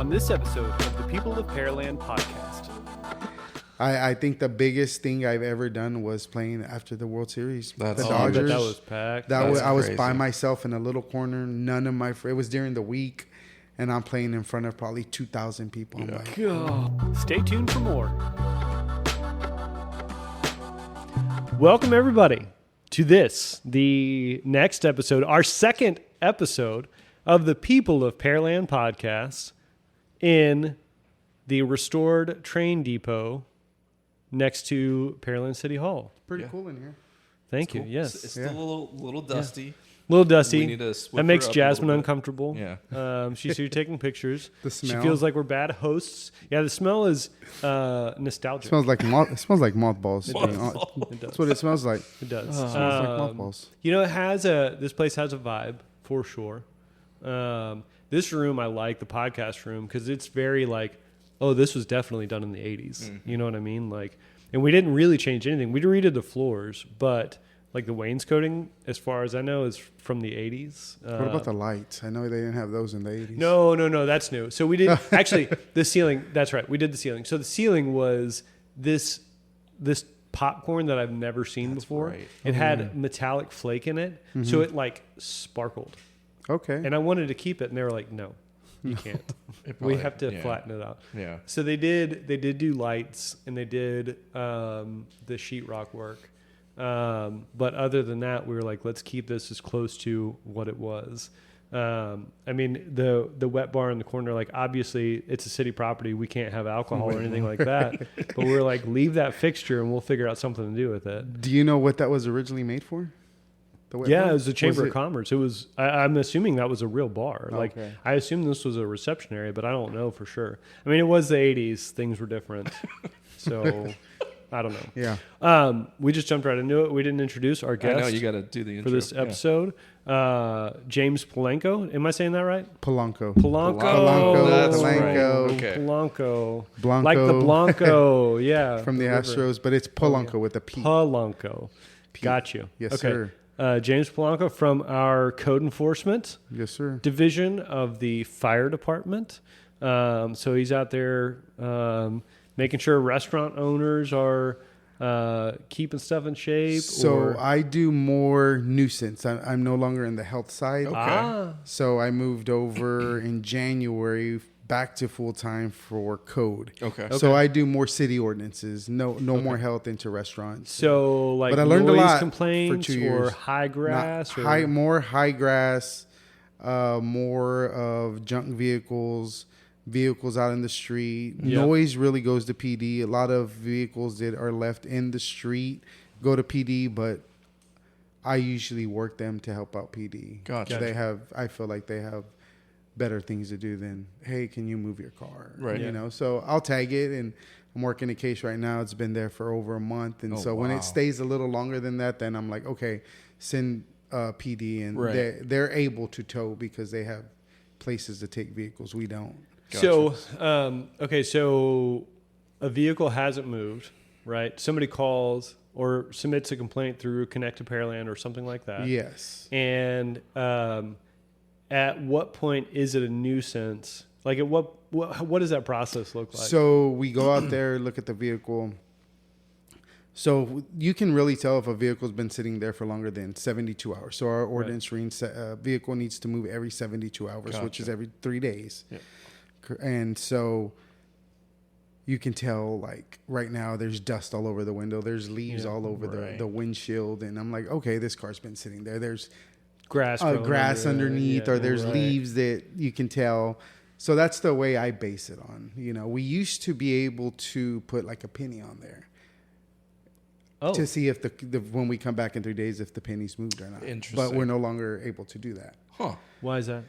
on this episode of the People of Pearland podcast. I think the biggest thing I've ever done was playing after the World Series. That's the awesome. Dodgers. That was packed. I was crazy. by myself in a little corner. None of my it was during the week, and I'm playing in front of probably 2,000 people. I'm like, God. Stay tuned for more. Welcome, everybody, to the next episode, our second episode of the People of Pearland podcast in the restored train depot next to Pearland City Hall. pretty cool in here. Thank you. Cool. Yes. It's still a little dusty. A little dusty. We need to switch that makes her up a Jasmine little bit. uncomfortable. Yeah. She's here taking pictures. The She smell. feels like we're bad hosts. Yeah, the smell is nostalgic. It smells like mothballs. It to be does. honest. It does. That's what it smells like. It does. It smells like mothballs. You know, this place has a vibe for sure. This room I like, the podcast room, because it's very like, oh, this was definitely done in the 80s. Mm-hmm. You know what I mean? Like, and we didn't really change anything. We redid the floors, but like the wainscoting, as far as I know, is from the 80s. What about the lights? I know they didn't have those in the 80s. No, that's new. So we did actually the ceiling. That's right, we did the ceiling. So the ceiling was this popcorn that I've never seen before. right. It had metallic flake in it, so it like sparkled. Okay. And I wanted to keep it, and they were like, "No, you can't. It We probably- have to yeah. flatten it out." Yeah. So they did do lights, and they did the sheetrock work. But other than that, we were like, let's keep this as close to what it was. I mean, the wet bar in the corner, like obviously it's a city property. We can't have alcohol or anything like that. But we were like, leave that fixture and we'll figure out something to do with it. Do you know what that was originally made for? The wet Yeah, bar? it was the Chamber Was of Commerce. It was. I'm assuming that was a real bar. Like Okay. I assume this was a reception area, but I don't know for sure. I mean, it was the '80s. Things were different, so I don't know. Yeah. We just jumped right into it. We didn't introduce our I guest know you got to do the for intro. this Yeah. episode. James Polanco. Am I saying that right? Polanco. Polanco. That's Polanco. right. Okay. Polanco. Blanco. Like the Blanco. Yeah. From the river. Astros, but it's Polanco with a P. Polanco. Got you. Yes, okay. sir. James Polanco from our code enforcement Yes, sir. division of the fire department. So he's out there making sure restaurant owners are keeping stuff in shape. So I do more nuisance. I'm no longer in the health side. Okay. So I moved over in January back to full time for code. Okay. So I do more city ordinances. No more health into restaurants. So like But I learned a noise lot for complaints 2 or years. high grass or More high grass, more of junk vehicles out in the street. Yeah. Noise really goes to PD. A lot of vehicles that are left in the street go to PD, but I usually work them to help out PD. Gotcha. I feel like they have better things to do than, hey, can you move your car? Right. You Yeah. know, so I'll tag it, and I'm working a case right now. It's been there for over a month. And Oh, so when wow. it stays a little longer than that, then I'm like, okay, send PD, and Right. they're able to tow because they have places to take vehicles. We don't. So, okay, so a vehicle hasn't moved, right? Somebody calls or submits a complaint through Connect to Pearland or something like that. Yes. And at what point is it a nuisance? Like, at what does that process look like? So we go out there, look at the vehicle. So you can really tell if a vehicle's been sitting there for longer than 72 hours. So our ordinance reads a vehicle needs to move every 72 hours, which is every 3 days. Yeah. And so you can tell, like, right now there's dust all over the window. There's leaves all over the windshield. And I'm like, okay, this car's been sitting there. There's grass underneath, yeah, or there's right. leaves that you can tell. So that's the way I base it on. You know, we used to be able to put like a penny on there to see if the when we come back in 3 days, if the pennies moved or not. Interesting. But we're no longer able to do that. Huh. Why is that?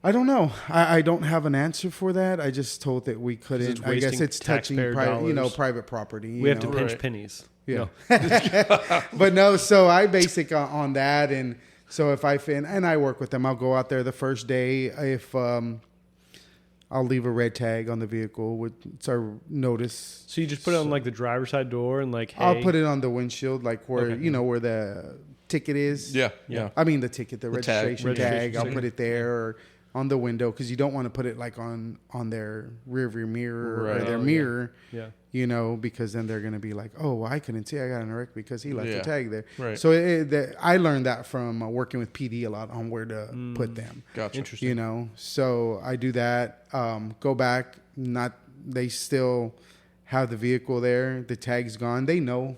I don't know. I don't have an answer for that. I just told that we couldn't. it's I guess wasting it's touching taxpayer dollars. private property. We have to know. pinch Right. pennies. Yeah. But no, so I basic on that. And so if and I work with them, I'll go out there the first day. If I'll leave a red tag on the vehicle with our notice. So you just put it on like the driver's side door and like, hey. I'll put it on the windshield, like where, Okay. where the ticket is. Yeah. I mean, the ticket, the registration tag. tag. I'll Registration put it there. Or on the window, because you don't want to put it like on their rear view mirror or Right. their Oh, mirror. Yeah. You know, because then they're going to be like, oh, well, I couldn't see. I got in a wreck because he left Yeah. the tag there. Right. So I learned that from working with PD a lot on where to put them. Gotcha. Interesting. You know, so I do that. Go back. They still have the vehicle there. The tag's gone. They know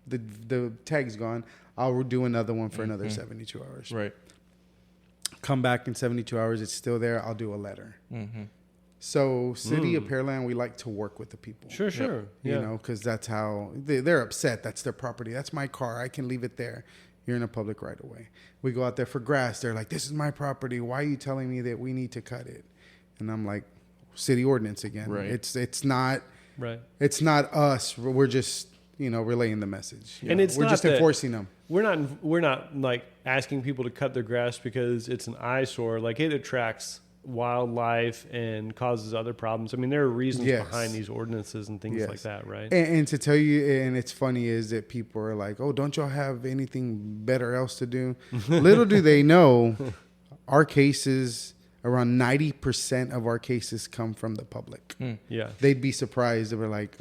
the tag's gone. I'll do another one for another 72 hours. Right. Come back in 72 hours. It's still there. I'll do a letter. Mm-hmm. So City of Pearland, we like to work with the people. Sure. You Yeah. know, because that's how they're upset. That's their property. That's my car. I can leave it there. You're in a public right of way. We go out there for grass. They're like, this is my property. Why are you telling me that we need to cut it? And I'm like, city ordinance again. Right. It's not Right. it's not us. We're just, you know, relaying the message. And it's we're not just that- enforcing them. We're not like asking people to cut their grass because it's an eyesore. Like, it attracts wildlife and causes other problems. I mean, there are reasons Yes. behind these ordinances and things Yes. like that, right? And to tell you, and it's funny, is that people are like, oh, don't y'all have anything better else to do? Little do they know, our cases, around 90% of our cases come from the public. Yeah. They'd be surprised. They were like,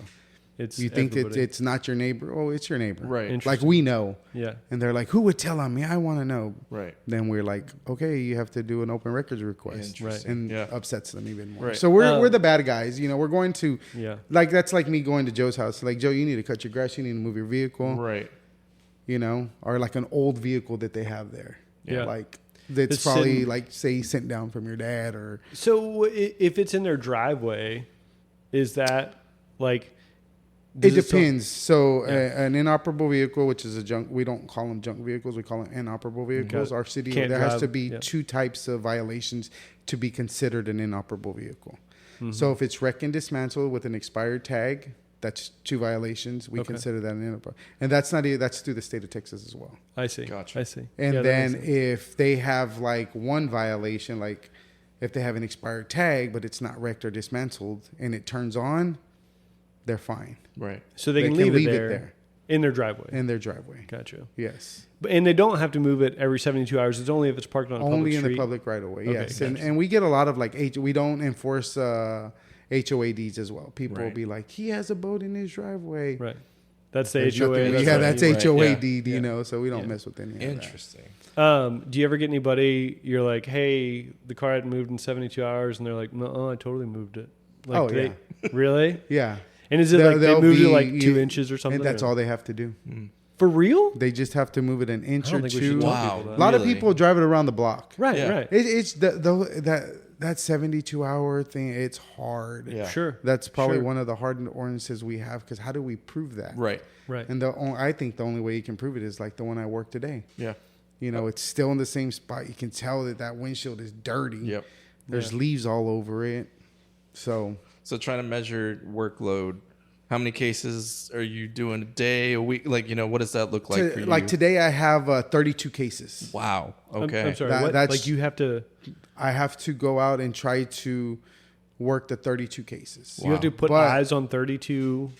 It's you think everybody. it's not your neighbor? Oh, it's your neighbor. Right. Like, Interesting. we know. Yeah. And they're like, who would tell on me? I want to know. Right. Then we're like, okay, you have to do an open records request. Interesting. And Yeah. upsets them even more. Right. So we're the bad guys. You know, we're going to, Yeah. like, that's like me going to Joe's house. Like, Joe, you need to cut your grass. You need to move your vehicle. Right. You know, or like an old vehicle that they have there. Yeah. Like, that's It's probably sitting- like, say, sent down from your dad or. So if it's in their driveway, is that like? It does depends. So Yeah. an inoperable vehicle, which is a junk, we don't call them junk vehicles. We call them inoperable vehicles. Okay. Our city, Can't there has drive, to be yeah. 2 types of violations to be considered an inoperable vehicle. Mm-hmm. So if it's wrecked and dismantled with an expired tag, that's 2 violations. We Okay. consider that an inoperable. And that's not, that's through the state of Texas as well. I see. Gotcha. I see. And Yeah, that then makes sense. if they have like one violation, like if they have an expired tag, but it's not wrecked or dismantled and it turns on, they're fine Right. so they they can can leave, leave it it there, there. in their driveway. in their driveway. Gotcha. Yes. And they don't have to move it every 72 hours. It's only if it's parked on a public Only in street. the public right of way. Okay, Yes. gotcha. And we get a lot of like, we don't enforce HOADs as well. People will Right. be like, he has a boat in his driveway. Right. That's the There's HOA. nothing- That's yeah, right. that's Right, HOAD, yeah. you know, so we don't Yeah. mess with any of that. Interesting. Do you ever get anybody, you're like, hey, the car hadn't moved in 72 hours, and they're like, no, I totally moved it. Like, Oh, do yeah. they, really? Yeah. And is it They'll- like they they'll moved it be- like 2 you- inches or something? And that's or- all they have to do. For real? They just have to move it an inch I don't or think we 2. should tell Wow. people A that. lot of Really? people drive it around the block. Right, Yeah. right. It's that 72 hour thing. It's hard. Yeah. Sure. That's probably Sure. one of the hard ordinances we have, because how do we prove that? Right. Right. And I think the only way you can prove it is like the one I worked today. Yeah. You know, it's still in the same spot. You can tell that windshield is dirty. Yep. There's leaves all over it. So So trying to measure workload. How many cases are you doing a day, a week? Like, you know, what does that look like for you? like today, I have 32 cases. Wow. I'm- Okay. I'm sorry. That- what? that's- Like you have to, I have to go out and try to work the 32 cases. you have to put But- eyes on 32.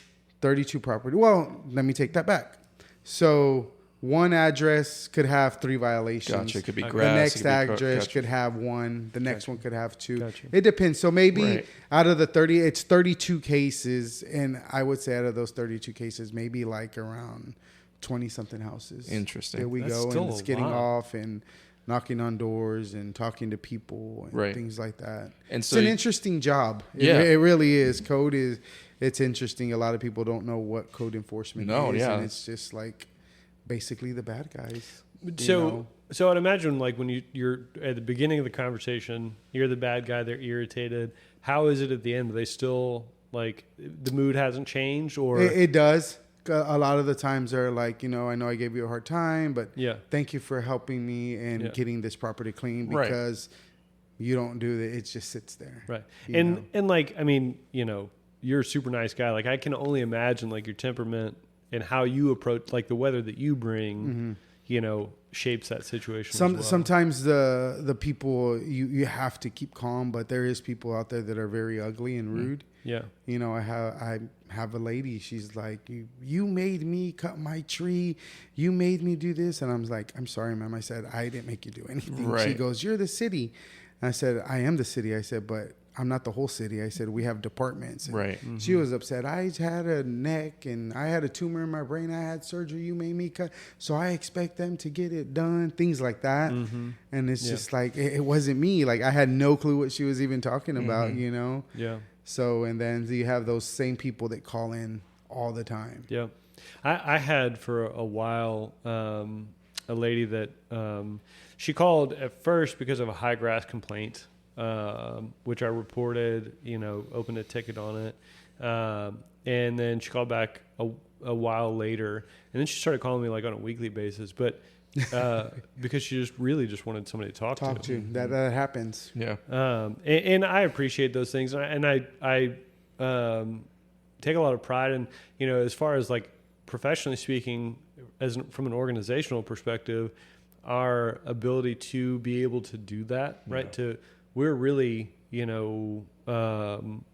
32 property. Well, let me take that back. So one address could have 3 violations. Gotcha. It could be The grass. The it next could be address gotcha. could have 1. The next one could have 2. Gotcha. It depends. So maybe Right. out of the 30, it's 32 cases. And I would say out of those 32 cases, maybe like around 20 something houses. Interesting. There we That's go. still And it's a getting lot. off and knocking on doors and talking to people and Right. things like that. And It's so an you- interesting job. It, Yeah. it really is. It's interesting. A lot of people don't know what code enforcement No, is. yeah. And it's just like basically the bad guys. you So, know? so I'd imagine like when you're at the beginning of the conversation, you're the bad guy. They're irritated. How is it at the end? Are they still like the mood hasn't changed, or It does. A lot of the times they're like, you know, I know I gave you a hard time, but yeah, thank you for helping me and Yeah. getting this property clean, Right. because you don't do that. It just sits there. right? You And know? and like I mean, you know, you're a super nice guy. Like I can only imagine like your temperament and how you approach like the weather that you bring. You know, shapes that situation. as well. Sometimes the people you have to keep calm, but there is people out there that are very ugly and rude. Yeah. You know, I have a lady. She's like, you made me cut my tree. You made me do this, and I'm like, I'm sorry, ma'am. I said I didn't make you do anything. She Right. goes, you're the city. And I said, I am the city. I said, but I'm not the whole city. I said, we have departments. And Right. she was upset. I had a neck and I had a tumor in my brain. I had surgery. You made me cut. So I expect them to get it done. Things like that. And it's just like, it wasn't me. Like I had no clue what she was even talking about, you know? Yeah. So, and then you have those same people that call in all the time. Yeah. I had for a while a lady that she called at first because of a high grass complaint. Which I reported, opened a ticket on it. And then she called back a while later, and then she started calling me like on a weekly basis, but, because she just wanted somebody to talk to. That happens. Yeah. And I appreciate those things. And I take a lot of pride in, as far as like professionally speaking, from an organizational perspective, our ability to be able to do that, right? We're really, we can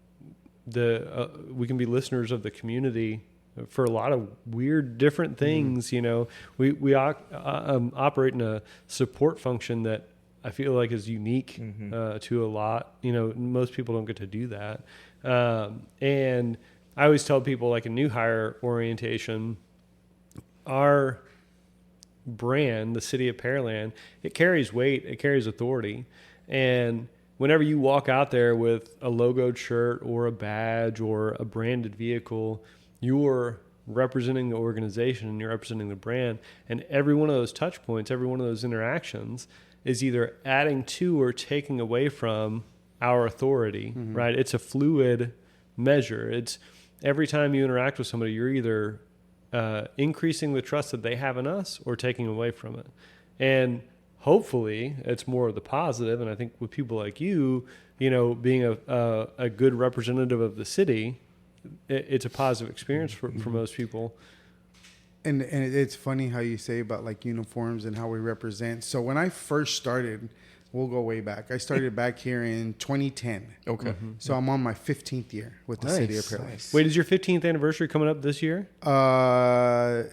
be listeners of the community for a lot of weird, different things. We operate in a support function that I feel like is unique to a lot. Most people don't get to do that. And I always tell people, like a new hire orientation, our brand, the city of Pearland, it carries weight, it carries authority. And whenever you walk out there with a logoed shirt or a badge or a branded vehicle, you're representing the organization and you're representing the brand. And every one of those touch points, every one of those interactions is either adding to or taking away from our authority, right? It's a fluid measure. It's every time you interact with somebody, you're either increasing the trust that they have in us or taking away from it. And hopefully it's more of the positive. And I think with people like you, being a good representative of the city, it's a positive experience for most people. And it's funny how you say about like uniforms and how we represent. So when I first started, we'll go way back. I started back here in 2010. Okay. So I'm on my 15th year with the city of Pearland. Nice. Wait, is your 15th anniversary coming up this year? I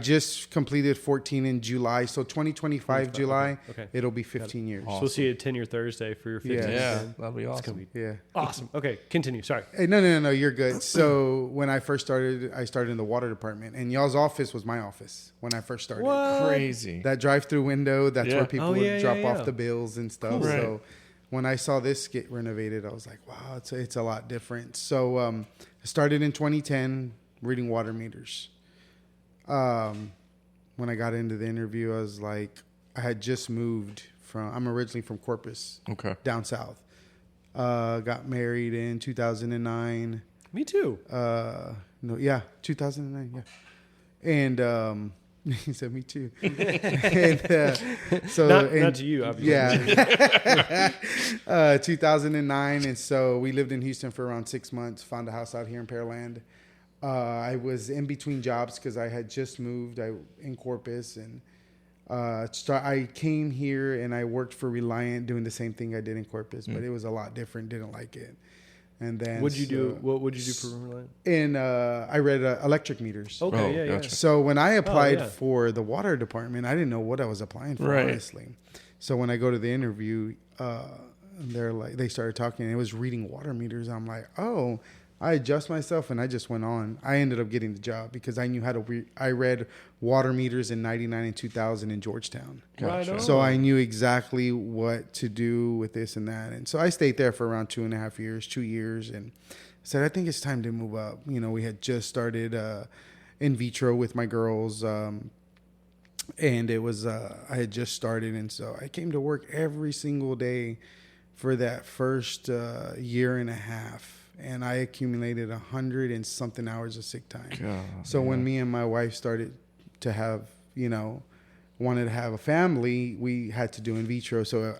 just completed 14 in July. So 2025 July, Okay. It'll be 15 years. So we'll see you at 10-year Thursday for your 15th. Yeah, that'll be awesome. It's going to be Yeah. awesome. Okay, continue. Sorry. Hey, no, you're good. So when I first started, I started in the water department, and y'all's office was my office when I first started. What? Crazy. That drive-through window, that's where people would drop off the bills and stuff. Cool. So Right. when I saw this get renovated, I was like, wow, it's a lot different. So I started in 2010 reading water meters. When I got into the interview, I was like, I had just moved I'm originally from Corpus, down south. Got married in 2009. Me too. 2009, yeah. And he said, me too. And, so not to you, obviously. Yeah. 2009. And so we lived in Houston for around 6 months, found a house out here in Pearland. I was in between jobs because I had just moved in Corpus. And I came here and I worked for Reliant doing the same thing I did in Corpus, but it was a lot different. Didn't like it. And then What would you do for Pearland? I read electric meters. Okay, yeah. gotcha. So when I applied for the water department, I didn't know what I was applying for, honestly. So when I go to the interview, they started talking, and it was reading water meters. I'm like, oh, I adjust myself, and I just went on. I ended up getting the job because I knew how to I read water meters in 99 and 2000 in Georgetown. Right on. So I knew exactly what to do with this and that. And so I stayed there for around 2 years, and said, I think it's time to move up. We had just started in vitro with my girls, and it was, I had just started. And so I came to work every single day for that first year and a half. And I accumulated 100 and something hours of sick time. God, so when me and my wife started to have, wanted to have a family, we had to do in vitro. So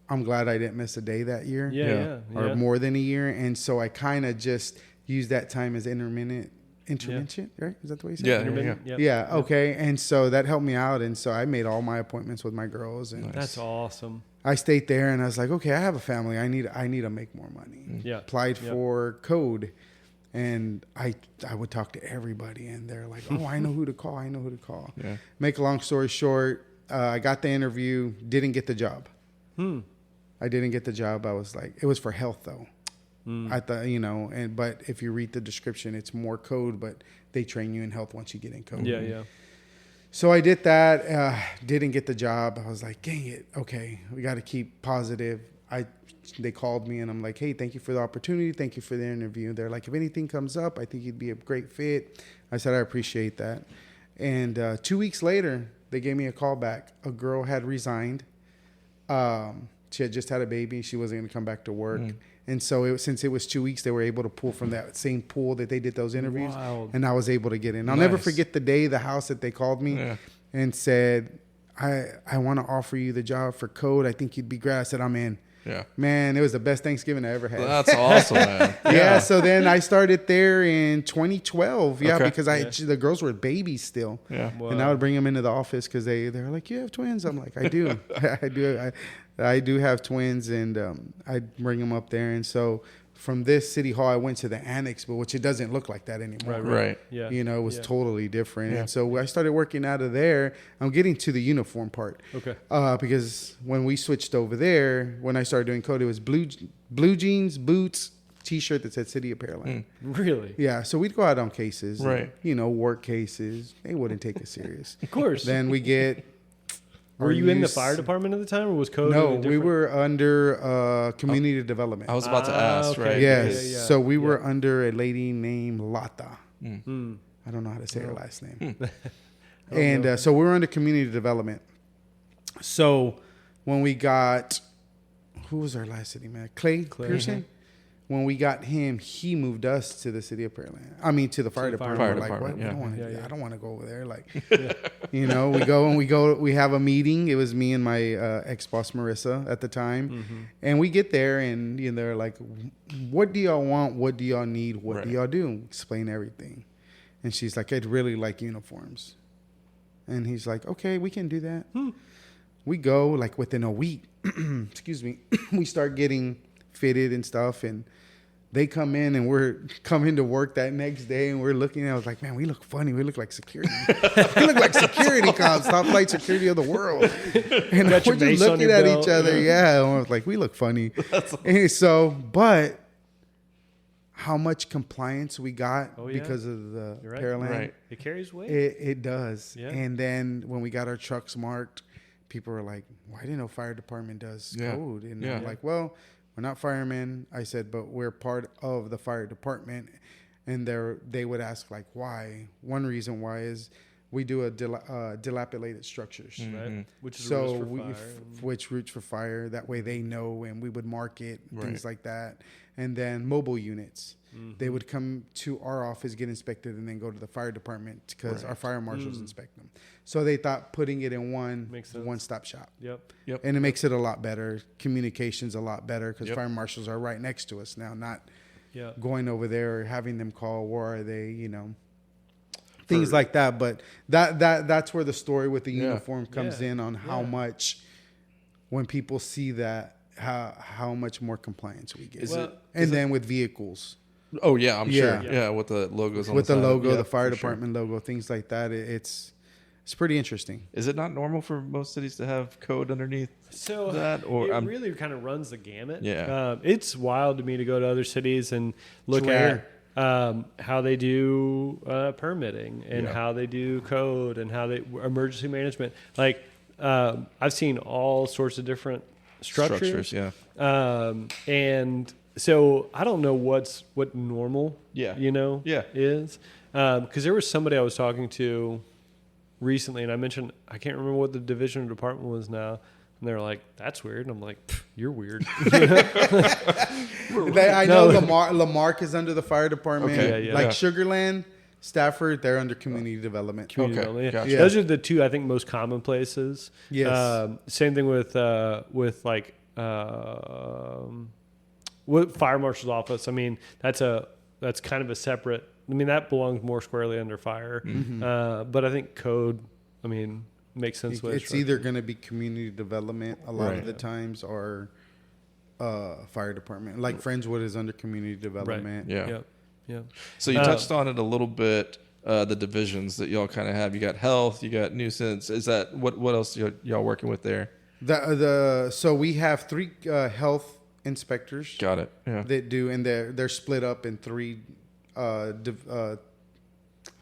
I'm glad I didn't miss a day that year. Yeah. Or more than a year. And so I kind of just used that time as intermittent, right? Is that the way you say it? Yeah. Okay. And so that helped me out. And so I made all my appointments with my girls. And That's awesome. I stayed there, and I was like, okay, I have a family. I need to make more money. Yeah. Applied for code, and I would talk to everybody, and they're like, oh, I know who to call. Yeah. Make a long story short, I got the interview, didn't get the job. I didn't get the job. I was like, it was for health though. I thought, but if you read the description, it's more code, but they train you in health once you get in code. Yeah. So I did that. Didn't get the job. I was like, dang it. Okay, we got to keep positive. They called me and I'm like, hey, thank you for the opportunity. Thank you for the interview. They're like, if anything comes up, I think you'd be a great fit. I said, I appreciate that. And 2 weeks later, they gave me a call back. A girl had resigned. She had just had a baby. She wasn't going to come back to work. And so since it was 2 weeks, they were able to pull from that same pool that they did those interviews. Wow. And I was able to get in. I'll never forget the day, the house that they called me and said, I want to offer you the job for code. I think you'd be great. I said, I'm in. Yeah. Man, it was the best Thanksgiving I ever had. That's awesome, man. Yeah. So then I started there in 2012. Yeah. Okay. Because the girls were babies still. Yeah. Wow. And I would bring them into the office because they're like, you have twins? I'm like, I do. I do have twins, and I'd bring them up there. And so from this city hall, I went to the annex, but which it doesn't look like that anymore. Right. Yeah. It was totally different. Yeah. And so I started working out of there. I'm getting to the uniform part. Okay. Because when we switched over there, when I started doing code, it was blue jeans, boots, T-shirt that said City of Pearland. Really? Yeah. So we'd go out on cases. Right. And, work cases. They wouldn't take us serious. Of course. Then we get... Were you in the fire department at the time, or was code? No, we were under community development. I was about to ask, okay. right? Yes. Yeah. So we were under a lady named Lata. Mm. I don't know how to say her last name. Oh, And so we were under community development. So when we got, who was our last city man? Clay Pearson. Mm-hmm. When we got him, he moved us to the city of Pearland. I mean, to the fire department. fire We're like, department, what? I don't want to go over there. Like, we have a meeting. It was me and my ex-boss, Marissa, at the time. Mm-hmm. And we get there and they're like, what do y'all want? What do y'all need? What do y'all do? Explain everything. And she's like, I'd really like uniforms. And he's like, okay, we can do that. We go like within a week, excuse me, we start getting fitted and stuff, and they come in and we're coming to work that next day and we're looking, I was like, man, we look funny. We look like security. We look like security cops, top flight security of the world. And we're just looking at each other. Yeah. And I was like, we look funny. And so, but how much compliance we got because of the Pearland. Right. It carries weight. It does. Yeah. And then when we got our trucks marked, people were like, why didn't know fire department does code? And I'm like, well, we're not firemen. I said, but we're part of the fire department. And they would ask, like, why? One reason why is we do dilapidated structures. Right. Which is which routes for fire. That way they know, and we would mark it, things like that. And then mobile units. They would come to our office, get inspected, and then go to the fire department because our fire marshals inspect them. So they thought putting it in one-stop shop. Yep. And it makes it a lot better. Communication's a lot better because fire marshals are right next to us now, not going over there or having them call, where are they, things like that. But that's where the story with the uniform comes in on how much, when people see that, how much more compliance we get. Then with vehicles. Oh yeah, I'm sure. Yeah, with the logos on with the the side. logo, the fire department logo, things like that. It's pretty interesting. Is it not normal for most cities to have code underneath that? Or it really kind of runs the gamut. Yeah, it's wild to me to go to other cities and look at how they do permitting and how they do code and how they emergency management. Like I've seen all sorts of different structures. And so I don't know what normal, is. Because there was somebody I was talking to recently, and I mentioned, I can't remember what the division or department was now. And they're like, that's weird. And I'm like, you're weird. I know Lamarck is under the fire department. Sugarland, Stafford, they're under community development. Development. Those are the two, I think, most common places. Yes. Same thing with fire marshal's office. I mean, that's kind of a separate. I mean, that belongs more squarely under fire. But I think code, makes sense. It's either going to be community development a lot of the times, or fire department. Like Friendswood is under community development. Yeah. So you touched on it a little bit. The divisions that y'all kind of have. You got health. You got nuisance. Is that what else y'all working with there? So we have 3 health inspectors Got it. Yeah. that do, and they're split up in 3. How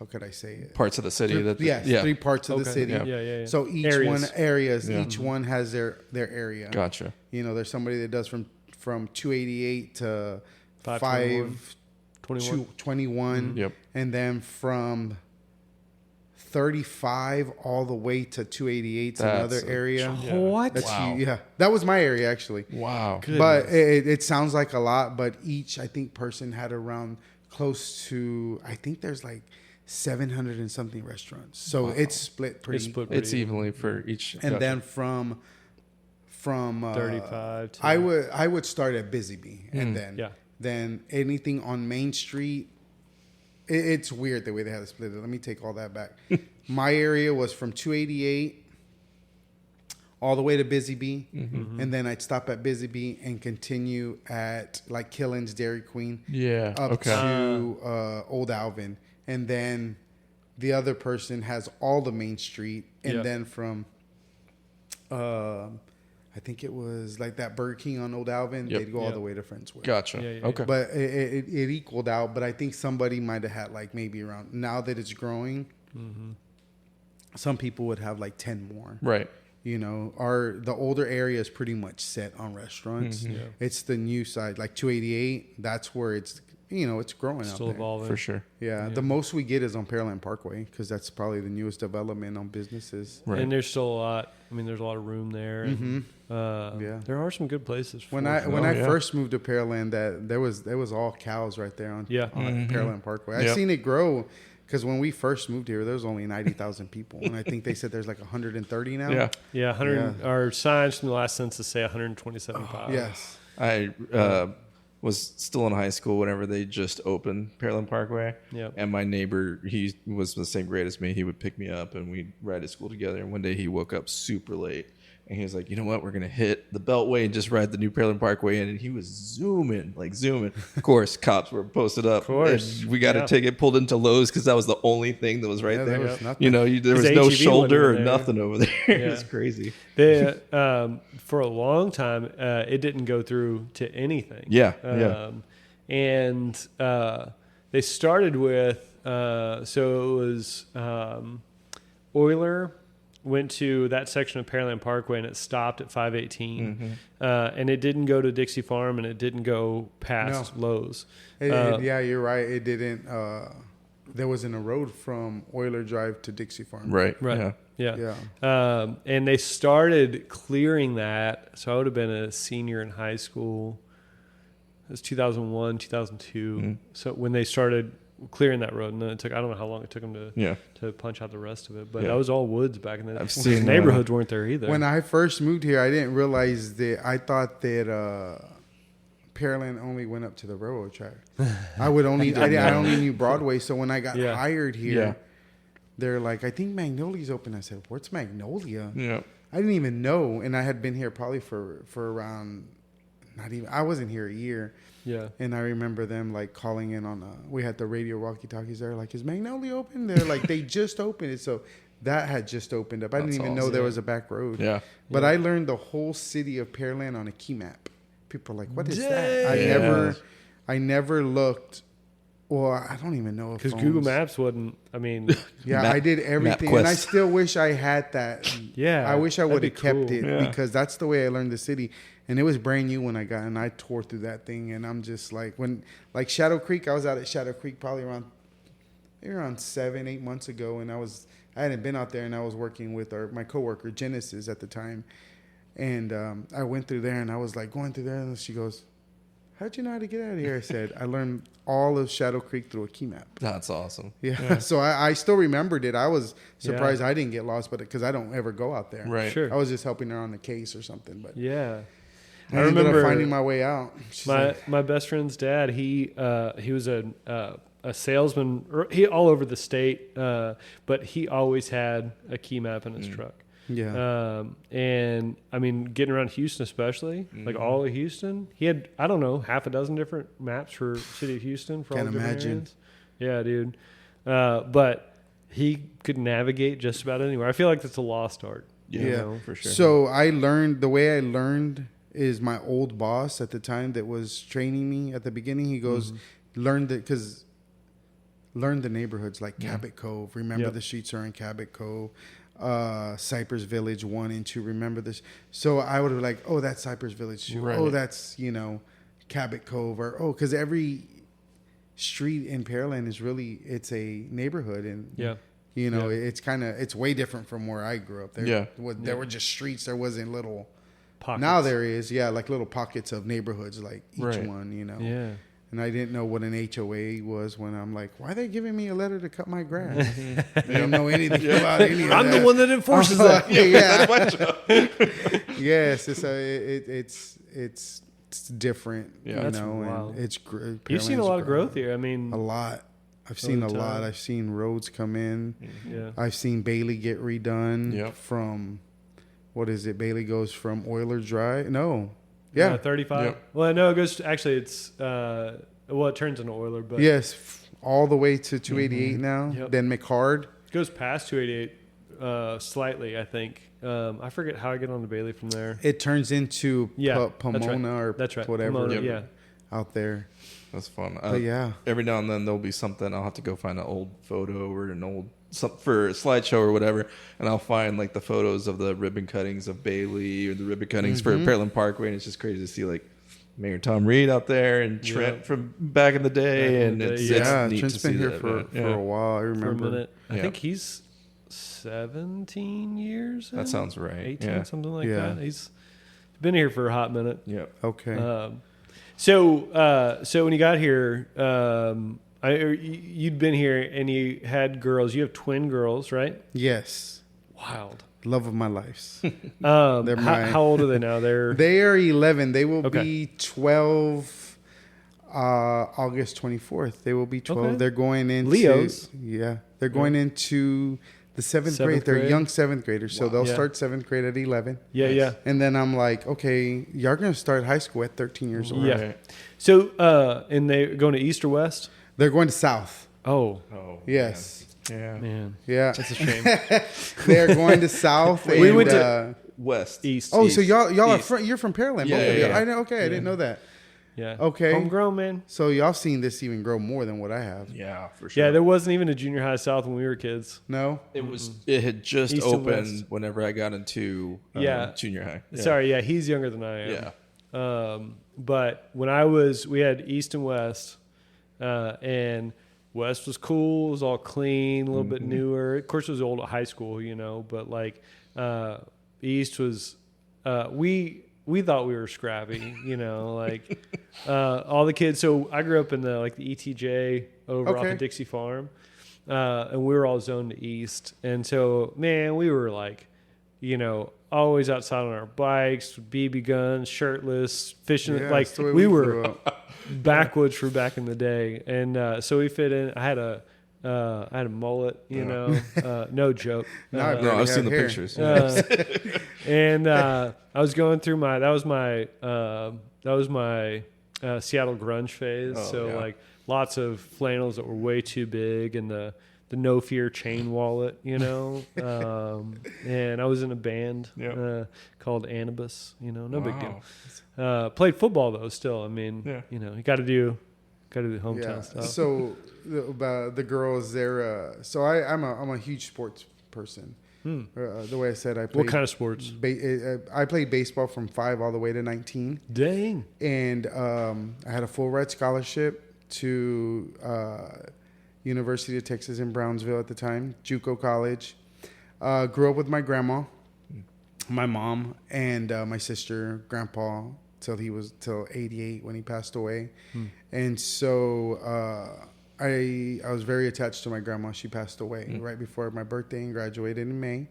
could I say it? Parts of the city. Yes, 3 parts of the city. Yeah. So each Areas. each one has their area. Gotcha. There's somebody that does from 288 to 521. 21. Yep. And then from 35 all the way to 288 is another area. What? That's Wow. huge. Yeah, that was my area actually. Wow. Goodness. But it sounds like a lot, but each, I think, person had around close to, I think there's like 700 and something restaurants. So it's split pretty. It's evenly for each. And then from 35 to... I would start at Busy Bee, and Yeah. then anything on Main Street. It's weird the way they had it split. Let me take all that back. My area was from 288 all the way to Busy Bee, and then I'd stop at Busy Bee and continue at like Killen's, Dairy Queen, up to Old Alvin, and then the other person has all the Main Street, and then from I think it was like that Burger King on Old Alvin, they'd go all the way to Friendswood. Gotcha. Yeah. Okay. But it equaled out. But I think somebody might have had like maybe around, now that it's growing, some people would have like 10 more. Right. The older area is pretty much set on restaurants. Yeah. It's the new side, like 288. That's where it's it's growing Still out there. evolving. For sure. Yeah, the most we get is on Pearland Parkway because that's probably the newest development on businesses. Right. And there's still a lot. I mean, there's a lot of room there. And, Yeah. There are some good places. When I first moved to Pearland, that there was all cows right there on Pearland Parkway. I've seen it grow because when we first moved here, there was only 90,000 people, and I think they said there's like 130 now. Yeah. Yeah, 100. Yeah. Our signs from the last census say 127,000. Yes. I was still in high school whenever they just opened Pearland Parkway. Yep. And my neighbor, he was the same grade as me. He would pick me up and we'd ride to school together. And one day he woke up super late. And he was like, you know what? We're going to hit the Beltway and just ride the new Pearland Parkway. And he was zooming. Of course, cops were posted up. Of course. And we got a ticket pulled into Lowe's because that was the only thing that was right there. There was nothing. There was no HEB shoulder or wasn't there. nothing over there. It was crazy. They, for a long time, it didn't go through to anything. And they started with, so it was Euler went to that section of Pearland Parkway and it stopped at 518. And it didn't go to Dixie Farm and it didn't go past Lowe's. Yeah, you're right. It didn't. There wasn't a road from Euler Drive to Dixie Farm. Right. Yeah. And they started clearing that. So I would have been a senior in high school. It was 2001, 2002. So when they started clearing that road, and then it took, I don't know how long it took them to punch out the rest of it. But that was all woods back in the day. I've seen neighborhoods weren't there either. When I first moved here, I didn't realize that. I thought that Pearland only went up to the railroad track. I only knew Broadway. So when I got hired here, they're like, I think Magnolia's open. I said, what's Magnolia? Yeah. I didn't even know, and I had been here probably for around, not even, I wasn't here a year. Yeah. And I remember them like calling in on we had the radio walkie-talkies there, like, is Magnolia open? They're like, they just opened it. So that had just open up. I didn't even know there was a back road. Yeah. But I learned the whole city of Pearland on a key map. People are like, what is that? I never looked. Well, I don't even know if because Google Maps wasn't. I mean, I did everything, and I still wish I had that. Yeah, I wish I would have kept cool. it because that's the way I learned the city, and it was brand new when I got. And I tore through that thing, and I'm just like like Shadow Creek. I was out at Shadow Creek probably around 7-8 months ago, and I hadn't been out there, and I was working with my coworker Genesis at the time, and I went through there, and I was like going through there, and she goes, how'd you know how to get out of here? I said, I learned all of Shadow Creek through a key map. That's awesome. Yeah. So I still remembered it. I was surprised I didn't get lost, but because I don't ever go out there. Right. Sure. I was just helping her on the case or something. But yeah. I remember finding my way out. My best friend's dad, he was a salesman all over the state, but he always had a key map in his truck. Yeah. And I mean, getting around Houston, especially like all of Houston, he had, I don't know, half a dozen different maps for city of Houston for all the different areas. Yeah, dude. But he could navigate just about anywhere. I feel like that's a lost art. Yeah, you know? for sure. So the way I learned is my old boss at the time that was training me at the beginning. He goes, learn the neighborhoods like Cabot Cove. Remember the streets are in Cabot Cove. Cypress Village 1 and 2. Remember this? So I would have like, oh, that's Cypress Village 2. Right. Oh, that's, Cabot Cove. Or, because every street in Pearland is really, it's a neighborhood. And, it's way different from where I grew up. There were just streets. There wasn't little Pockets. Now there is, like little pockets of neighborhoods, like each one, Yeah. And I didn't know what an HOA was when I'm like, why are they giving me a letter to cut my grass? I didn't know anything about any of that. I'm the one that enforces that. Yeah. That's my job. Yes, it's different. Yeah. That's and wild. it's great. You've seen a lot of growth here. I mean, A lot. I've seen a Over lot. time. I've seen roads come in. yeah. I've seen Bailey get redone Yep. from, what is it? Bailey goes from Oiler Drive. No. Yeah. 35. Yep. Well, no, it goes. Actually, it's it turns into Oiler, but Yes. All the way to 288 now. Yep. Then McHard. it goes past 288 slightly. I think. I forget how I get on to Bailey from there. It turns into Pomona or That's right. whatever Pomona, Yep. yeah. out there. That's fun. But yeah. Every now and then there'll be something. I'll have to go find an old photo or an old for a slideshow or whatever, and I'll find like the photos of the ribbon cuttings of Bailey or the ribbon cuttings for Pearland Parkway, and it's just crazy to see like Mayor Tom Reed out there and Trent from back in the day, and it's neat Trent's to see been here that, for a while. I For a remember. minute. I Yeah. think he's 17 years. That in? sounds right. 18, Yeah. something like Yeah. that. He's been here for a hot minute. Yeah. Okay. So when you got here, you'd been here and you had girls. You have twin girls, right? Yes. Wild. Love of my life. How old are they now? They are 11. They will Okay. be 12 August 24th. They will be 12. Okay. They're going into Leos. Yeah. They're going into the seventh grade. Seventh They're grade. young seventh graders. So they'll Yeah. start seventh grade at 11. Yeah. And then I'm like, okay, y'all going to start high school at 13 years old. Yeah. Right. So and they going to East or West? They're going to South. Oh Yes. Yeah. man, Yeah. that's a shame. They're going to South. We and, went to- West. East. Oh, East. so y'all are East. you're from Pearland. Yeah, both of yeah, you. yeah. I know. Okay, I didn't know that. Yeah. Okay. Homegrown, man. So y'all seen this even grow more than what I have. Yeah, for sure. Yeah, there wasn't even a junior high South when we were kids. No. It was. It had just East and opened West. whenever I got into junior high. Yeah. Sorry, yeah, he's younger than I am. Yeah. But when we had East and West, and West was cool. It was all clean, a little bit newer. Of course, it was old high school, but like East was, we thought we were scrappy, like all the kids. So I grew up in the ETJ over off Okay. of Dixie Farm, and we were all zoned to East. And so, man, we were like, always outside on our bikes, BB guns, shirtless, fishing. Yeah, like that's the way we grew were up. backwoods for back in the day. And so we fit in. I had a mullet, no joke. No, I No, barely I've seen have the hair. pictures. And I was going through that was my Seattle grunge phase. Oh, So yeah. like lots of flannels that were way too big and the no fear chain wallet, and I was in a band Yep. called Anubis, no big Wow. deal. Played football though still. I mean, Yeah. you got to do the hometown Yeah. stuff. So the girls, they're so I'm a huge sports person. The way I said, I played What kind of sports? I played baseball from 5 all the way to 19, Dang. and I had a full ride scholarship to University of Texas in Brownsville at the time, JUCO college. Grew up with my grandma, my mom, and my sister, grandpa, till 88 when he passed away. And so I was very attached to my grandma. She passed away right before my birthday and graduated in May.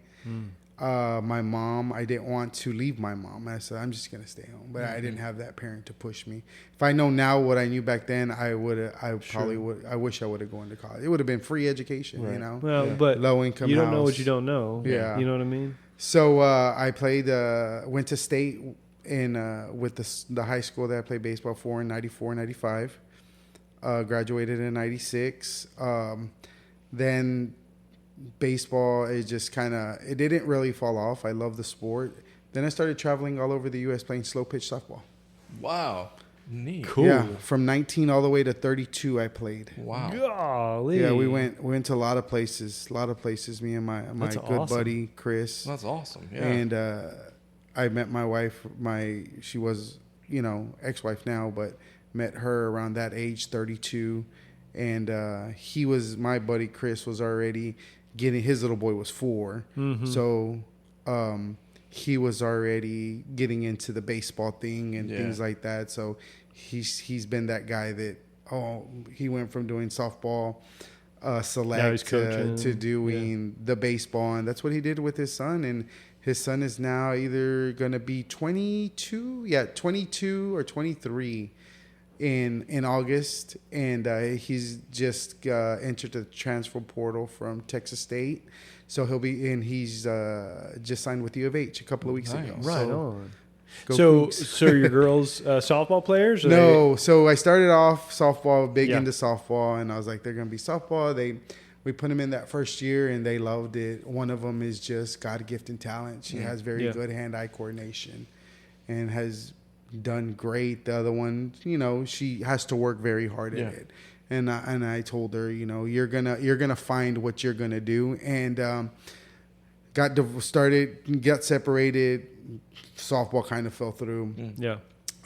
My mom, I didn't want to leave my mom. I said, I'm just going to stay home. But I didn't have that parent to push me. If I know now what I knew back then, I probably would. I wish I would have gone to college. It would have been free education, Well, but low income. you don't know house. what you don't know. Yeah. You know what I mean? So I played, went to state with the high school that I played baseball for in 94, 95. Graduated in 96. Then baseball, it just it didn't really fall off. I love the sport. Then I started traveling all over the U.S. playing slow pitch softball. Wow. Neat. Cool. Yeah, from 19 all the way to 32, I played. Wow. Golly. Yeah, we went to a lot of places. Me and my That's good awesome. buddy Chris. That's awesome. Yeah. And I met my wife. She was ex-wife now, but met her around that age, 32. And my buddy Chris was already his little boy was 4, so he was already getting into the baseball thing and things like that. So he's been that guy that he went from doing softball select to doing the baseball, and that's what he did with his son. And his son is now either going to be 22 or 23 in August, and he's just entered the transfer portal from Texas State. So he's just signed with U of H a couple of weeks ago. Right so, on. So your girls softball players? No. So I started off softball, big into softball, and I was like, they're going to be softball. We put them in that first year, and they loved it. One of them is just God-gifted talent. She has very good hand-eye coordination and has done great. The other one, she has to work very hard at it. And I told her, you're gonna find what you're gonna do. And got separated. Softball kind of fell through. Yeah.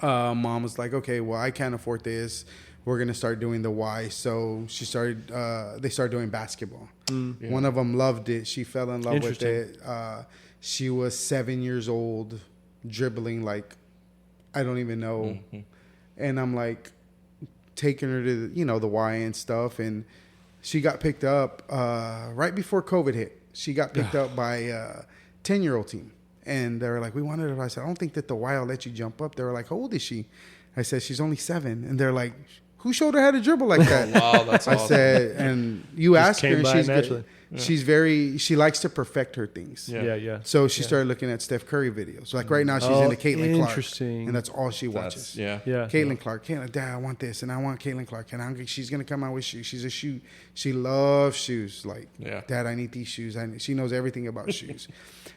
Mom was like, okay, well, I can't afford this. We're gonna start doing the Y. So she started. They started doing basketball. One of them loved it. She fell in love with it. She was 7 years old, dribbling like I don't even know. And I'm like taking her to the Y and stuff, and she got picked up right before COVID hit. She got picked up by a 10-year-old team, and they were like, we wanted her. I said, I don't think that the Y will let you jump up. They were like, how old is she? I said, she's only 7. And they're like, who showed her how to dribble like that? Wow, that's awesome. I said, and you ask her, and she's naturally. good. She likes to perfect her things. Yeah. So she started looking at Steph Curry videos. Like right now, she's into Caitlin Clark. Interesting. And that's all she watches. Caitlin Clark. Dad, I want this, and I want Caitlin Clark, and she's gonna come out with shoes. She's a shoe. She loves shoes. Like, Dad, I need these shoes. She knows everything about shoes.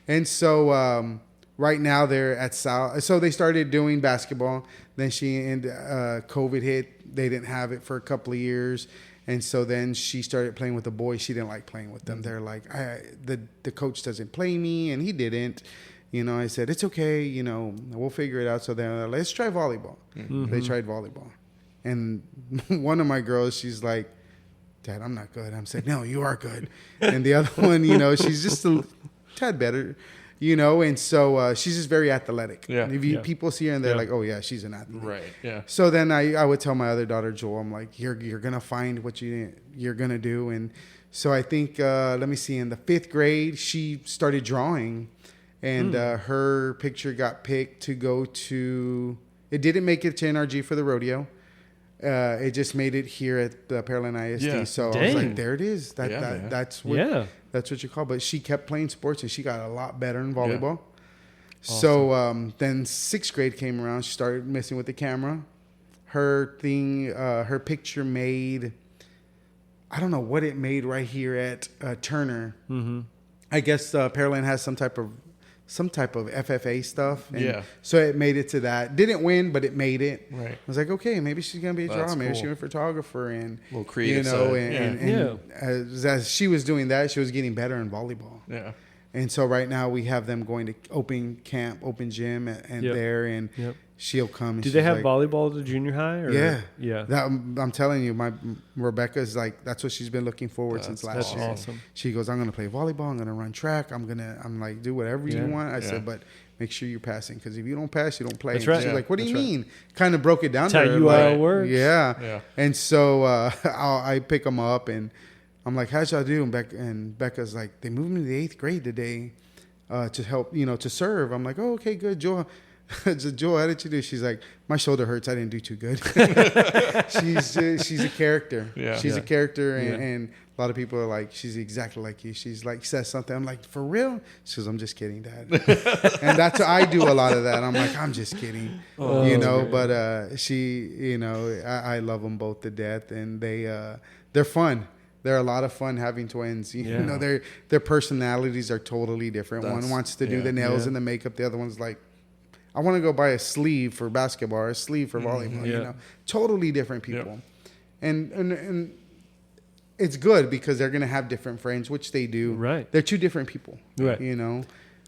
And so right now they're at South. So they started doing basketball. Then COVID hit. They didn't have it for a couple of years. And so then she started playing with the boys. She didn't like playing with them. They're like, the coach doesn't play me, and he didn't. I said, it's okay. We'll figure it out. So then let's try volleyball. They tried volleyball. And one of my girls, she's like, Dad, I'm not good. I'm saying, no, you are good. And the other one, she's just a tad better. And so she's just very athletic. Yeah. If people see her and they're like, oh yeah, she's an athlete. Right. Yeah. So then I would tell my other daughter, Joel, I'm like, you're gonna find what you're gonna do. And so I think let me see, in the 5th grade she started drawing, and her picture got picked to go to. It didn't make it to NRG for the rodeo. It just made it here at the Pearland ISD. Yeah. So I was like, there it is. That's what you call. But she kept playing sports, and she got a lot better in volleyball. Awesome. So then 6th grade came around. She started messing with the camera. Her picture made, I don't know what it made right here at Turner. I guess Pearland has some type of FFA stuff. And so it made it to that. Didn't win, but it made it. Right. I was like, okay, maybe she's going to be a drawer. Maybe she's a photographer. And, a little creative side. As she was doing that, she was getting better in volleyball. Yeah. And so right now we have them going to open camp, open gym there. And she'll come. And do they have volleyball at the junior high? Or? Yeah. I'm telling you, my Rebecca's like, that's what she's been looking forward since last year. That's awesome. She goes, I'm going to play volleyball. I'm going to run track. I'm like, do whatever you want. I said, but make sure you're passing, because if you don't pass, you don't play. That's right. She's like, what do you mean? Kind of broke it down. That's how UIL works. Yeah. And so I pick them up, and I'm like, how'd y'all do? And Becca's like, they moved me to the 8th grade today to help, to serve. I'm like, oh, okay, good, Joel. Joel, how did you do? She's like, my shoulder hurts. I didn't do too good. She's a character. She's a character, and a lot of people are like, she's exactly like you. She's like, says something. I'm like, for real? She goes, I'm just kidding, Dad. And that's I do a lot of that. I'm like, I'm just kidding, But she, I love them both to death, and they're fun. they're a lot of fun having twins. You Yeah. know, their personalities are totally different. One wants to do the nails and the makeup. The other one's like, I want to go buy a sleeve for basketball or a sleeve for volleyball. Yeah. You know, totally different people. And it's good because they're going to have different friends, which they do. Right. They're two different people. Right. You know,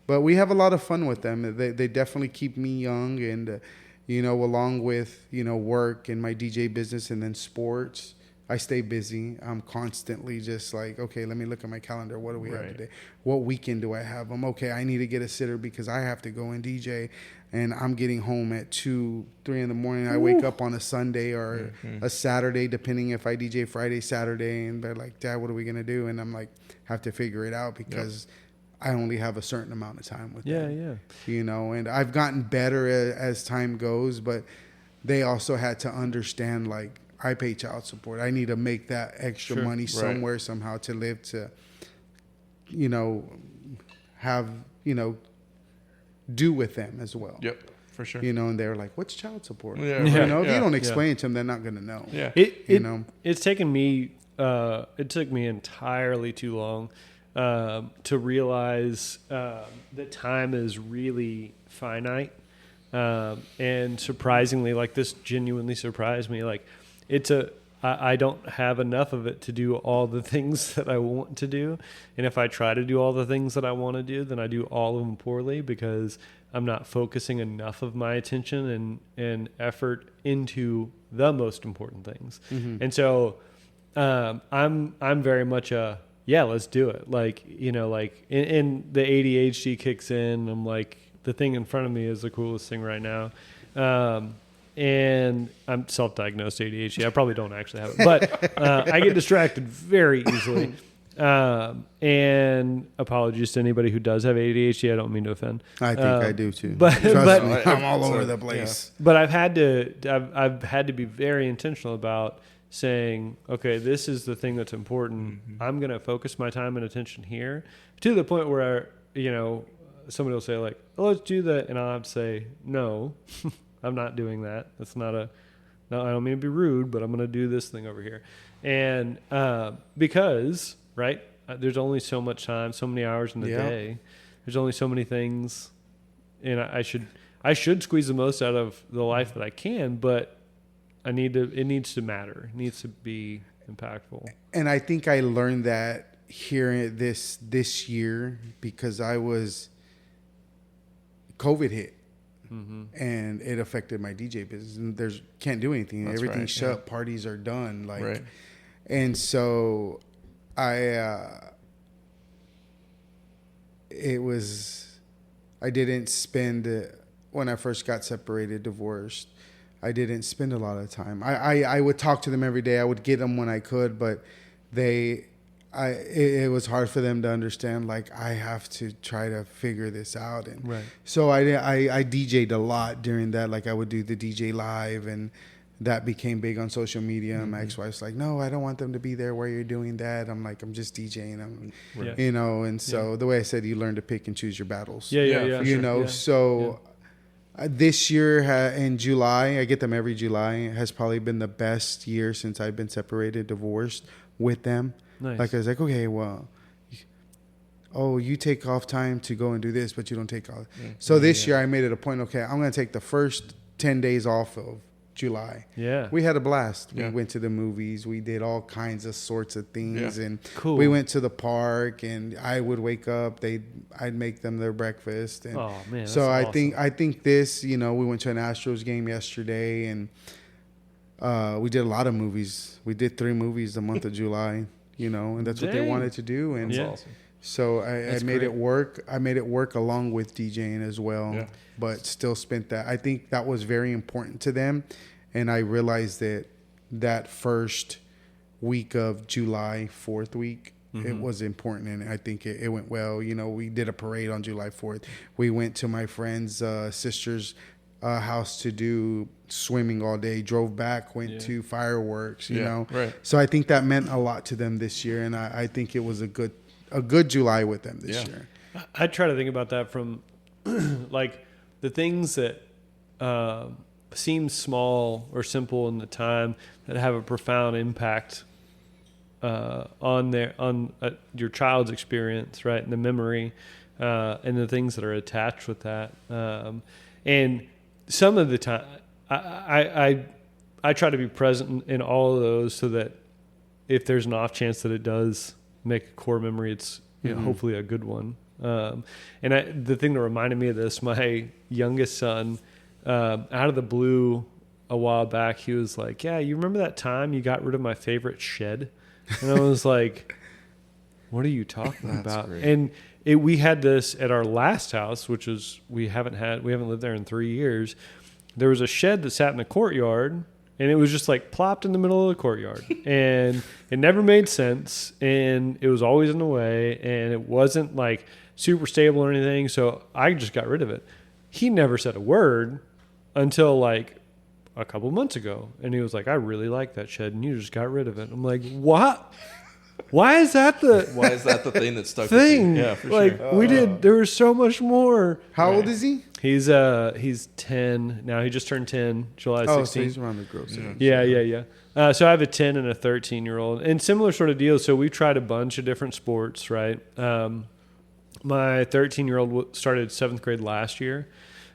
but we have a lot of fun with them. They definitely keep me young, and you know, along with, you know, work and my DJ business and then sports, I stay busy. I'm constantly just like, okay, let me look at my calendar. What do we have today? What weekend do I have? Okay, I need to get a sitter because I have to go and DJ, and I'm getting home at 2, 3 in the morning. I wake up on a Sunday or a Saturday, depending if I DJ Friday, Saturday, and they're like, Dad, what are we going to do? And I'm like, have to figure it out because I only have a certain amount of time with them. Yeah. You know, and I've gotten better as time goes, but they also had to understand, like, I pay child support. I need to make that extra money somewhere, somehow, to live, to, you know, have, you know, do with them as well. Yep, for sure. You know, and they're like, what's child support? Yeah, You right. know, if you don't Yeah. explain it to them, they're not going to know. Yeah. You know? It's taken me, it took me entirely too long to realize that time is really finite. And surprisingly, like, this genuinely surprised me. Like, I don't have enough of it to do all the things that I want to do. And if I try to do all the things that I want to do, then I do all of them poorly because I'm not focusing enough of my attention and effort into the most important things. And so I'm very much let's do it. Like, you know, like, and the ADHD kicks in. I'm like, the thing in front of me is the coolest thing right now. And I'm self-diagnosed ADHD. I probably don't actually have it, but I get distracted very easily. And apologies to anybody who does have ADHD. I don't mean to offend. I think I do too. But Trust me, I'm all over the place. But I've had to be very intentional about saying, okay, this is the thing that's important. I'm going to focus my time and attention here, to the point where, you know, somebody will say, like, oh, let's do that, and I'll have to say, no. I'm not doing that. That's not no, I don't mean to be rude, but I'm going to do this thing over here. And because, right, there's only so much time, so many hours in the day. There's only so many things, and I should squeeze the most out of the life that I can, but it needs to matter. It needs to be impactful. And I think I learned that here this year because COVID hit. And it affected my DJ business, and can't do anything. That's Everything's shut. Yeah. Parties are done. Like, Right. And so I didn't spend, when I first got separated, divorced, I didn't spend a lot of time. I would talk to them every day. I would get them when I could, but it was hard for them to understand, like, I have to try to figure this out. And so I DJ'd a lot during that. Like, I would do the DJ live, and that became big on social media. And my ex-wife's like, no, I don't want them to be there while you're doing that. I'm like, I'm just DJing. You know, and so the way I said, you learn to pick and choose your battles. Yeah. You know, so this year in July, I get them every July, has probably been the best year since I've been separated, divorced with them. Nice. Like, I was like, okay, well, you take off time to go and do this, but you don't take off. So this year I made it a point, okay, I'm going to take the first 10 days off of July. Yeah. We had a blast. We went to the movies. We did all kinds of sorts of things. Yeah. And cool. We went to the park, and I would wake up. I'd make them their breakfast. And oh, man. so awesome. I think this, you know, we went to an Astros game yesterday, and we did a lot of movies. We did 3 movies the month of July. You know, and that's what they wanted to do. And awesome. So I made it work. I made it work along with DJing as well, but still spent that. I think that was very important to them. And I realized that first week of July, 4th week, it was important. And I think it went well. You know, we did a parade on July 4th. We went to my friend's sister's house to do swimming all day, drove back, went to fireworks, you know. Right. So I think that meant a lot to them this year, and I think it was a good July with them this year. I try to think about that from like the things that seem small or simple in the time that have a profound impact on your child's experience, right, and the memory and the things that are attached with that. And some of the time, I try to be present in all of those so that if there's an off chance that it does make a core memory, it's hopefully a good one. And the thing that reminded me of this, my youngest son, out of the blue a while back, he was like, "Yeah, you remember that time you got rid of my favorite shed?" And I was like, "What are you talking about?" Great. And we had this at our last house, which is we haven't lived there in 3 years. There was a shed that sat in the courtyard, and it was just like plopped in the middle of the courtyard, and it never made sense, and it was always in the way, and it wasn't like super stable or anything. So I just got rid of it. He never said a word until like a couple months ago, and he was like, "I really like that shed, and you just got rid of it." I'm like, "What? Why is that the thing that stuck thing?" with you? Yeah, for like sure. there was so much more. How old is he? He's 10 now. He just turned 10 July 16th. Oh, so he's around the gross age. Yeah. So I have a 10 and a 13-year-old, and similar sort of deal. So we tried a bunch of different sports, right? My 13-year-old started 7th grade last year,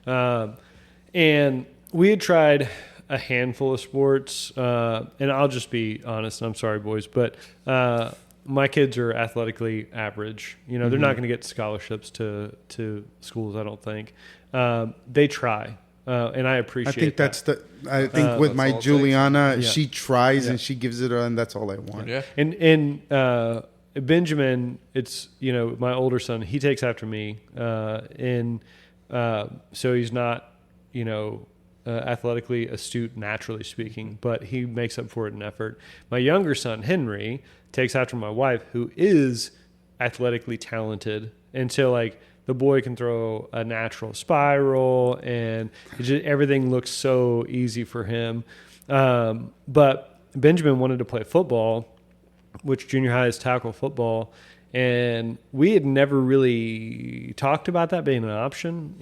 and we had tried a handful of sports, and I'll just be honest, and I'm sorry, boys, but my kids are athletically average. You know, they're not going to get scholarships to schools, I don't think. They try, and I appreciate I think with my Juliana, she tries Yeah. and she gives it, and that's all I want. Yeah. And Benjamin, it's, my older son, he takes after me, and so he's not, athletically astute, naturally speaking, but he makes up for it in effort. My younger son, Henry, takes after my wife, who is athletically talented. And so, like, the boy can throw a natural spiral, and everything looks so easy for him. But Benjamin wanted to play football, which junior high is tackle football. And we had never really talked about that being an option,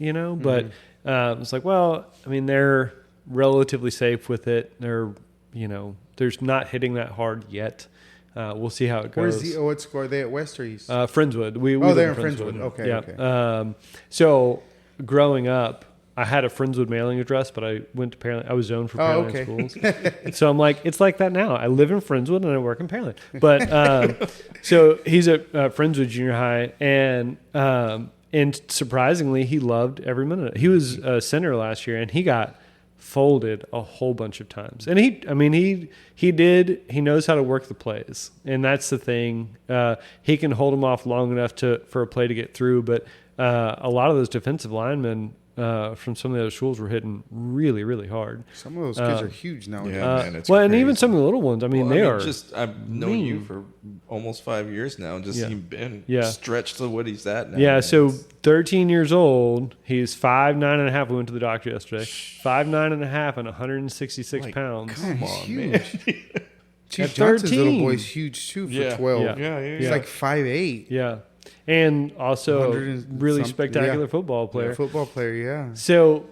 but it's like, well, I mean, they're relatively safe with it. They're, there's not hitting that hard yet. We'll see how it goes. What school are they at, West or East? Friendswood. We they're live in Friendswood. Okay. Yeah. Okay. So growing up, I had a Friendswood mailing address, but I went to Pearland. I was zoned for Pearland schools. So I'm like, it's like that now. I live in Friendswood and I work in Pearland. But so he's at Friendswood Junior High, and surprisingly, he loved every minute. He was a center last year, and he got folded a whole bunch of times. And he knows how to work the plays, and that's the thing. He can hold them off long enough for a play to get through. But a lot of those defensive linemen from some of the other schools were hitting really, really hard. Some of those kids are huge nowadays. Yeah, man, it's and crazy. even some of the little ones. I mean, are just I've known mean. you for almost 5 years now, and just Yeah. he's been Yeah. stretched to what he's at now. Yeah, man. so 13 years old. He's 5'9.5". We went to the doctor yesterday. 5'9.5" and 166 Like, pounds. come on, huge. man. Chief At Johnson's 13. little boy's huge too for Yeah. 12. Yeah. He's like 5'8". Yeah, and also 100 and really something. spectacular Yeah. football player. Football player, yeah. So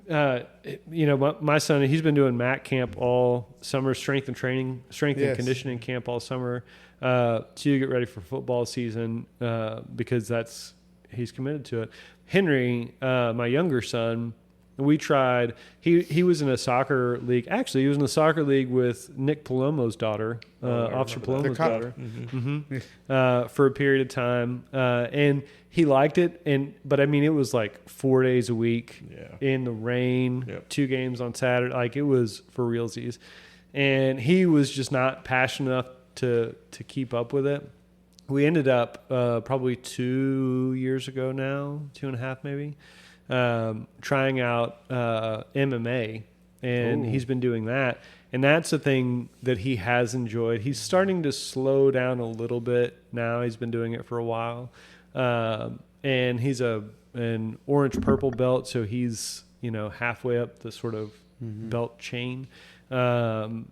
my son, he's been doing MAC camp all summer, strength and Yes. conditioning camp all summer to get ready for football season because he's committed to it. Henry, my younger son, we tried. He was in a soccer league. Actually, he was in a soccer league with Nick Palomo's daughter, Officer remember that. Palomo's The cop. daughter, for a period of time, and he liked it. But I mean, it was like 4 days a week in the rain, Yep. 2 games on Saturday. Like, it was for realsies, and he was just not passionate enough to keep up with it. We ended up probably 2 years ago now, 2.5 maybe, trying out MMA, and he's been doing that. And that's the thing that he has enjoyed. He's starting to slow down a little bit now. He's been doing it for a while. And he's an orange purple belt, so he's, halfway up the sort of belt chain. But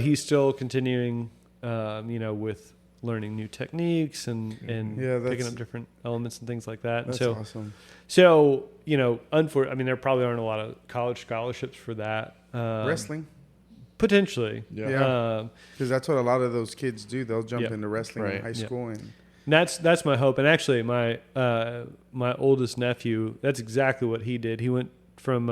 he's still continuing, with learning new techniques and picking up different elements and things like that. That's so awesome. So, there probably aren't a lot of college scholarships for that. Wrestling? Potentially. Yeah. Because that's what a lot of those kids do. They'll jump Yep. into wrestling in Right. high school. And That's my hope. And actually, my oldest nephew, that's exactly what he did. He went from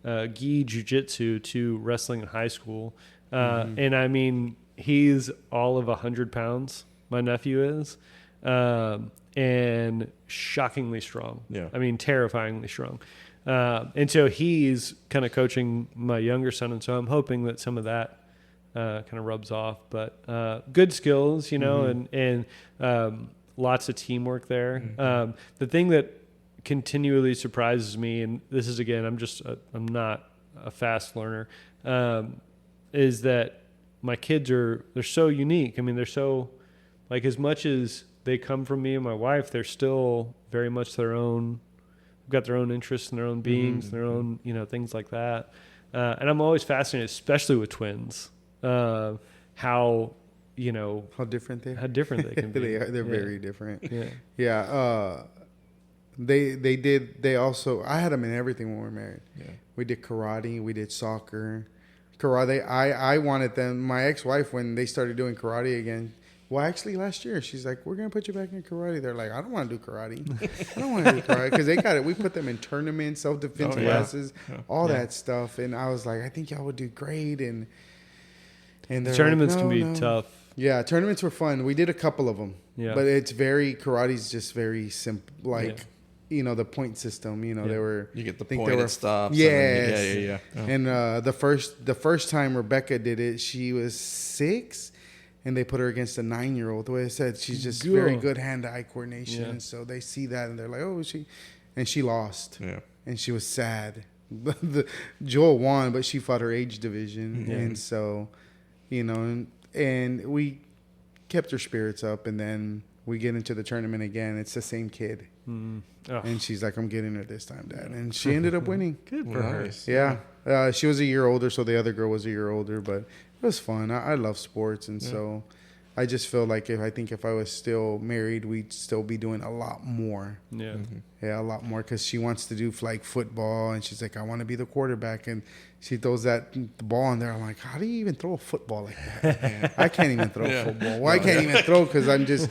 gi jiu-jitsu to wrestling in high school. And I mean, he's all of 100 pounds, my nephew is, and shockingly strong. Yeah. I mean, terrifyingly strong. And so he's kind of coaching my younger son. And so I'm hoping that some of that kind of rubs off, but good skills, and lots of teamwork there. The thing that continually surprises me, and this is, again, I'm not a fast learner, is that my kids they're so unique. I mean, they're so, like, as much as they come from me and my wife, they're still very much their own, got their own interests and their own beings, and their own, things like that. And I'm always fascinated, especially with twins, how different they are. How different they can be. They're very different. Yeah. They also, I had them in everything when we were married. Yeah. We did karate, we did soccer. Karate, I wanted them, my ex-wife, when they started doing karate again, well, actually last year, she's like, we're going to put you back in karate. They're like, I don't want to do karate. I don't want to do karate. Because they got it. We put them in tournaments, self-defense classes, all that stuff. And I was like, I think y'all would do great. And The tournaments can be tough. Yeah, tournaments were fun. We did a couple of them. Yeah. But karate's just very simple. Like, the point system, they were. You get the think point, they were, it stops. Yes. Yeah. Oh. And the first time Rebecca did it, she was 6. And they put her against a 9-year-old. The way I said, she's just very good hand-eye coordination. And so they see that and they're like, oh, and she lost. Yeah. And she was sad. Joel won, but she fought her age division. Yeah. And so, and we kept her spirits up. And then we get into the tournament again. It's the same kid. Mm. Oh. And she's like, I'm getting her this time, Dad. And she ended up winning. Good for her. Yeah. She was a year older, so the other girl was a year older, but it was fun. I love sports, and so I just feel like if I was still married, we'd still be doing a lot more. Yeah. Yeah, a lot more, because she wants to do flag football, and she's like, I want to be the quarterback, and she throws the ball in there. I'm like, how do you even throw a football like that? I can't even throw a football. Well, I can't even throw because I'm just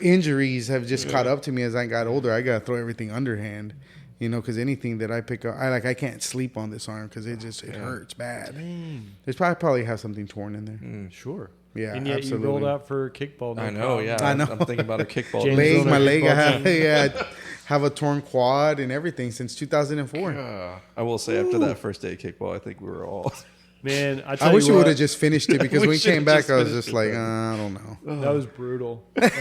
injuries have just caught up to me as I got older. I got to throw everything underhand. Because anything that I pick up, I can't sleep on this arm because it hurts bad. Dang. There's probably have something torn in there. Sure. Yeah, and yet absolutely. you rolled out for kickball. I know, yeah. I know. I'm thinking about a kickball. My leg, I have a torn quad and everything since 2004. I will say, after that first day of kickball, I think we were all... Man, I wish we would have just finished it, because when we came back, I was just like, I don't know. That was brutal. It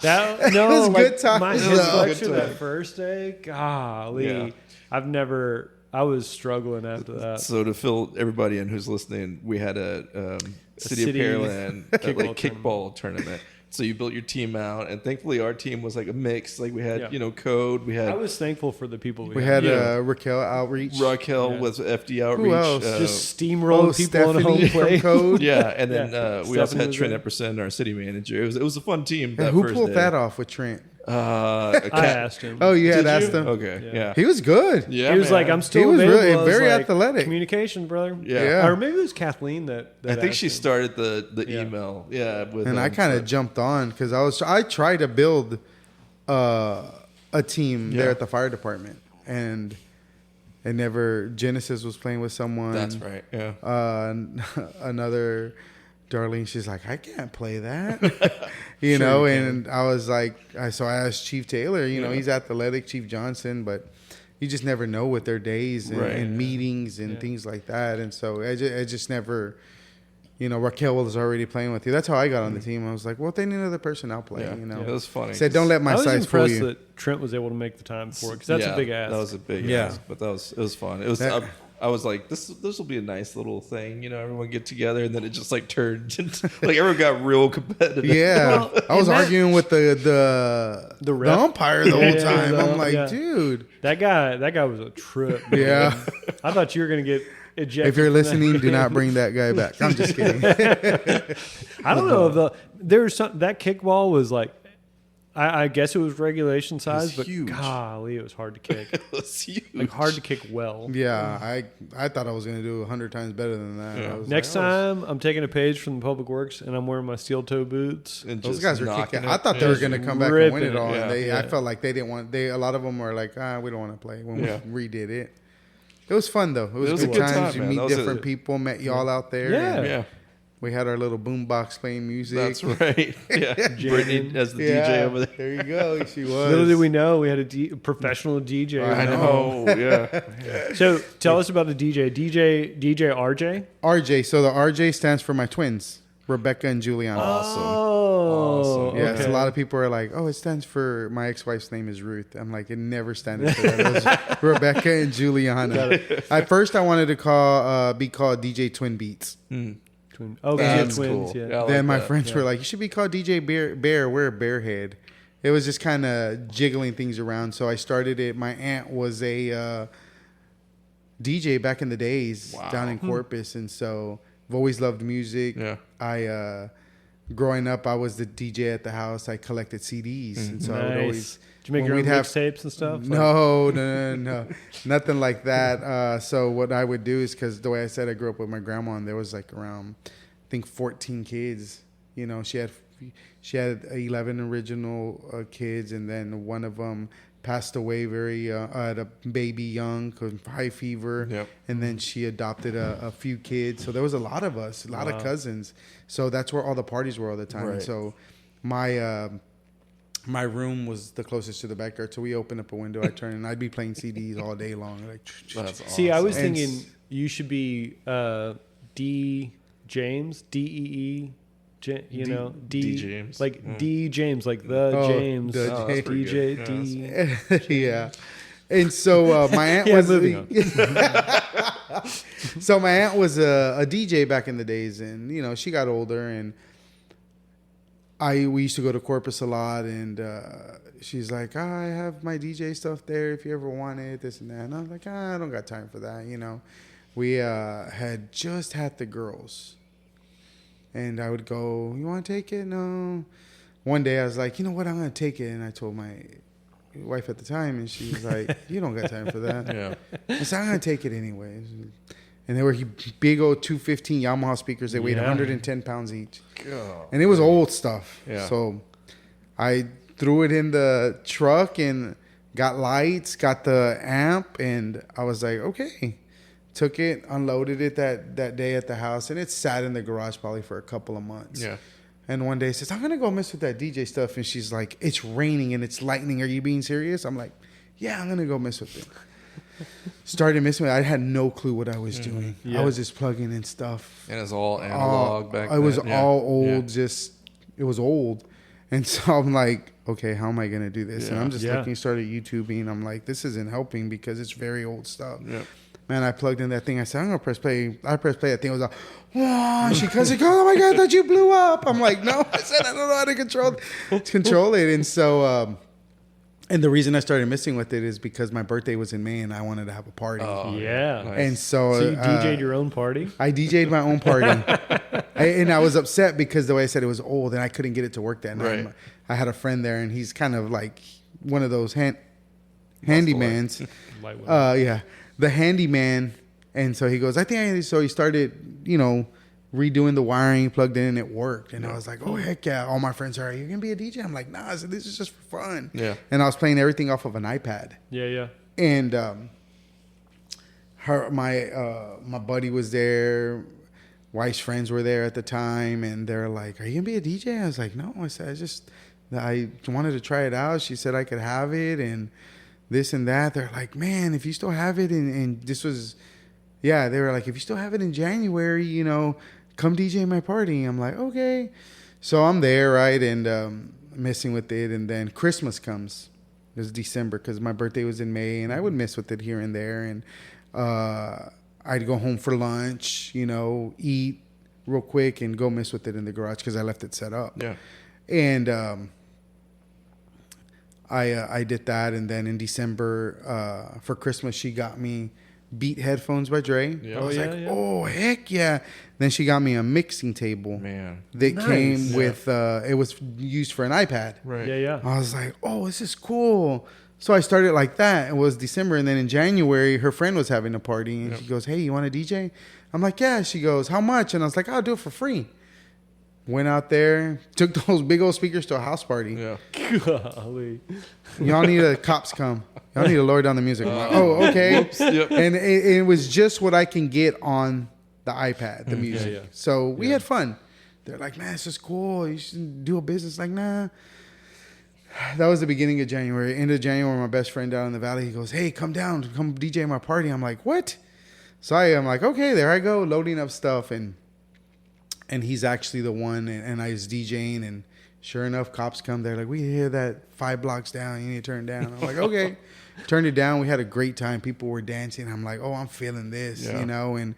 was good times. My reflection that first day, golly, I was struggling after that. So to fill everybody in who's listening, we had a City of Pearland kickball tournament. So you built your team out, and thankfully our team was like a mix. Like we had, code. I was thankful for the people we had. Raquel Outreach. Raquel was FD Outreach. Who else? Just steamrolled people Stephanie on home plate. from Code. Yeah, and then we also had Trent Epperson, our city manager. It was a fun team. Who pulled that off with Trent? I asked him. Oh, you had asked him? Okay, yeah. He was good. Yeah, he was like, I'm still He was available. really very athletic. Communication, brother. Yeah. Or maybe it was Kathleen that I think she started the email. Yeah. And I kind of jumped on because I tried to build a team there at the fire department, and Genesis was playing with someone. That's right. Yeah. Another Darlene, she's like, I can't play that. And I was like, so I asked Chief Taylor, he's athletic, Chief Johnson, but you just never know with their days and meetings and things like that. And so I just never, Raquel was already playing with you. That's how I got on the team. I was like, well, if they need another person, I'll play. Yeah, it was funny. Said, don't let my size fool you. I was impressed that Trent was able to make the time for it, because that's a big ask. That was a big ask, but it was fun. It was. I was like, this will be a nice little thing, everyone get together, and then it just like turned into, like everyone got real competitive. Yeah, I was arguing with the umpire the whole time. I'm like, dude, that guy was a trip. Yeah, I thought you were gonna get ejected. If you're listening, do not bring that guy back. I'm just kidding. I don't know, that kickball was like, I guess it was regulation size, but huge. golly, it was hard to kick. It was huge. Like hard to kick well. Yeah, I thought I was gonna do 100 times better than that. Yeah. I was Next like, time, I'm taking a page from the Public Works and I'm wearing my steel toe boots. And those just guys were knocking kicking. it. I thought they were Yeah. gonna come back and win it ripping all, it. and Yeah. I felt like they didn't want. A lot of them were like, we don't want to play when Yeah. we redid it. It was fun though. It was a good good times. time, You man. That meet was different people. Met y'all out there. Yeah. and Yeah. we had our little boom box playing music. That's right. Yeah. Brittany as the DJ over there. There you go. She was. Little did we know we had a professional DJ. I I know. Yeah. So tell us about the DJ. DJ RJ. RJ. So the RJ stands for my twins, Rebecca and Juliana. Oh, Awesome. Yes, okay. a lot of people are like, "Oh, it stands for my ex-wife's name is Ruth." I'm like, it never stands for that. It was Rebecca and Juliana. At first, I wanted to be called DJ Twin Beats. Twin. Oh, That's DJ twins. cool. Yeah. Yeah. I Then like my that. friends were like, "You should be called DJ Bear. Wear a bear head." It was just kind of jiggling things around. So I started it. My aunt was a DJ back in the days Wow. down in Corpus, and so I've always loved music. Yeah. I growing up, I was the DJ at the house. I collected CDs, and so I would Nice. always. Did you make when your own we'd have- mixtapes and stuff? No, nothing like that. So what I would do is, because the way I said I grew up with my grandma, and there was like around, I think 14 kids. You know, she had 11 original kids, and then one of them passed away at a baby young, 'cause high fever. Yep. And then she adopted a few kids. So there was a lot of us, a lot of cousins. So that's where all the parties were all the time. Right. So my room was the closest to the backyard. So we opened up a window, I turned, and I'd be playing CDs all day long. Like, That's awesome. See, I was And thinking you should be D James, D. D. James. like Yeah. D James, like the Oh, James, the Oh, that's pretty DJ good. D. yeah. And so my aunt Yeah, was moving on. so my aunt was a DJ back in the days, and you know she got older, and we used to go to Corpus a lot, and she's like, I have my DJ stuff there if you ever want it, this and that. And I was like, I don't got time for that, you know. We had just had the girls, and I would go, you want to take it? No. One day I was like, you know what, I'm going to take it. And I told my wife at the time, and she was like, you don't got time for that. Yeah. I said, I'm going to take it anyways. And they were big old 215 Yamaha speakers. They weighed Yeah. 110 pounds each. God. And it was old stuff. Yeah. So I threw it in the truck and got lights, got the amp, and I was like, okay. Took it, unloaded it that day at the house, and it sat in the garage probably for a couple of months. Yeah. And one day says, I'm going to go mess with that DJ stuff. And she's like, it's raining and it's lightning. Are you being serious? I'm like, yeah, I'm going to go mess with it. Started messing with it. I had no clue what I was doing. Yeah. I was just plugging in stuff. And it's all analog back then. It was Yeah. all old. Yeah. It was old. And so I'm like, okay, how am I going to do this? And Yeah. I'm just Yeah. looking, started YouTubing. I'm like, this isn't helping because it's very old stuff. Yeah. Man, I plugged in that thing. I said, I'm going to press play. I pressed play. That thing was like, whoa. She goes, oh my God, I thought you blew up. I'm like, no. I said, I don't know how to control it. And so, and the reason I started messing with it is because my birthday was in May and I wanted to have a party. Oh, Yeah. Nice. And so, So you DJ'd your own party? I DJ'd my own party. And I was upset because the way I said it was old and I couldn't get it to work that night. Right. I had a friend there and he's kind of like one of those handymans. Lightweight. Yeah, the handyman. And so he goes, I think so he started, redoing the wiring, plugged in, and it worked. And I was like, oh, heck yeah. All my friends are, you're going to be a DJ? I'm like, nah, I said, this is just for fun. Yeah. And I was playing everything off of an iPad. Yeah. And my buddy was there. Wife's friends were there at the time. And they're like, are you going to be a DJ? I was like, no. I said, I wanted to try it out. She said I could have it and this and that. They're like, man, if you still have it, and this was, yeah, they were like, if you still have it in January, come DJ my party. I'm like, okay. So I'm there, right, and messing with it. And then Christmas comes. It was December because my birthday was in May, and I would mess with it here and there. And I'd go home for lunch, eat real quick and go mess with it in the garage because I left it set up. Yeah. And I did that, and then in December for Christmas she got me Beat headphones by Dre. Yeah. I was Oh, yeah, like, yeah. oh, heck yeah. Then she got me a mixing table Man. that Nice. came with, it was used for an iPad. Right. Yeah. I was like, oh, this is cool. So I started like that. It was December. And then in January, her friend was having a party. And she goes, hey, you want a DJ? I'm like, yeah. She goes, how much? And I was like, I'll do it for free. Went out there, took those big old speakers to a house party. Yeah. Golly. Y'all need a cops come. Y'all need to lower down the music. I'm like, oh, okay. Whoops. Yep. And it was just what I can get on the iPad, the music. yeah. So we had fun. They're like, man, this is cool. You should do a business. Like, nah. That was the beginning of January. End of January, my best friend down in the valley, he goes, hey, come down, come DJ my party. I'm like, what? So I'm like, okay, there I go, loading up stuff. And he's actually the one, and I was DJing, and sure enough, cops come. They're like, we hear that 5 blocks down. You need to turn it down. I'm like, okay. Turned it down. We had a great time. People were dancing. I'm like, oh, I'm feeling this, Yeah. you know. And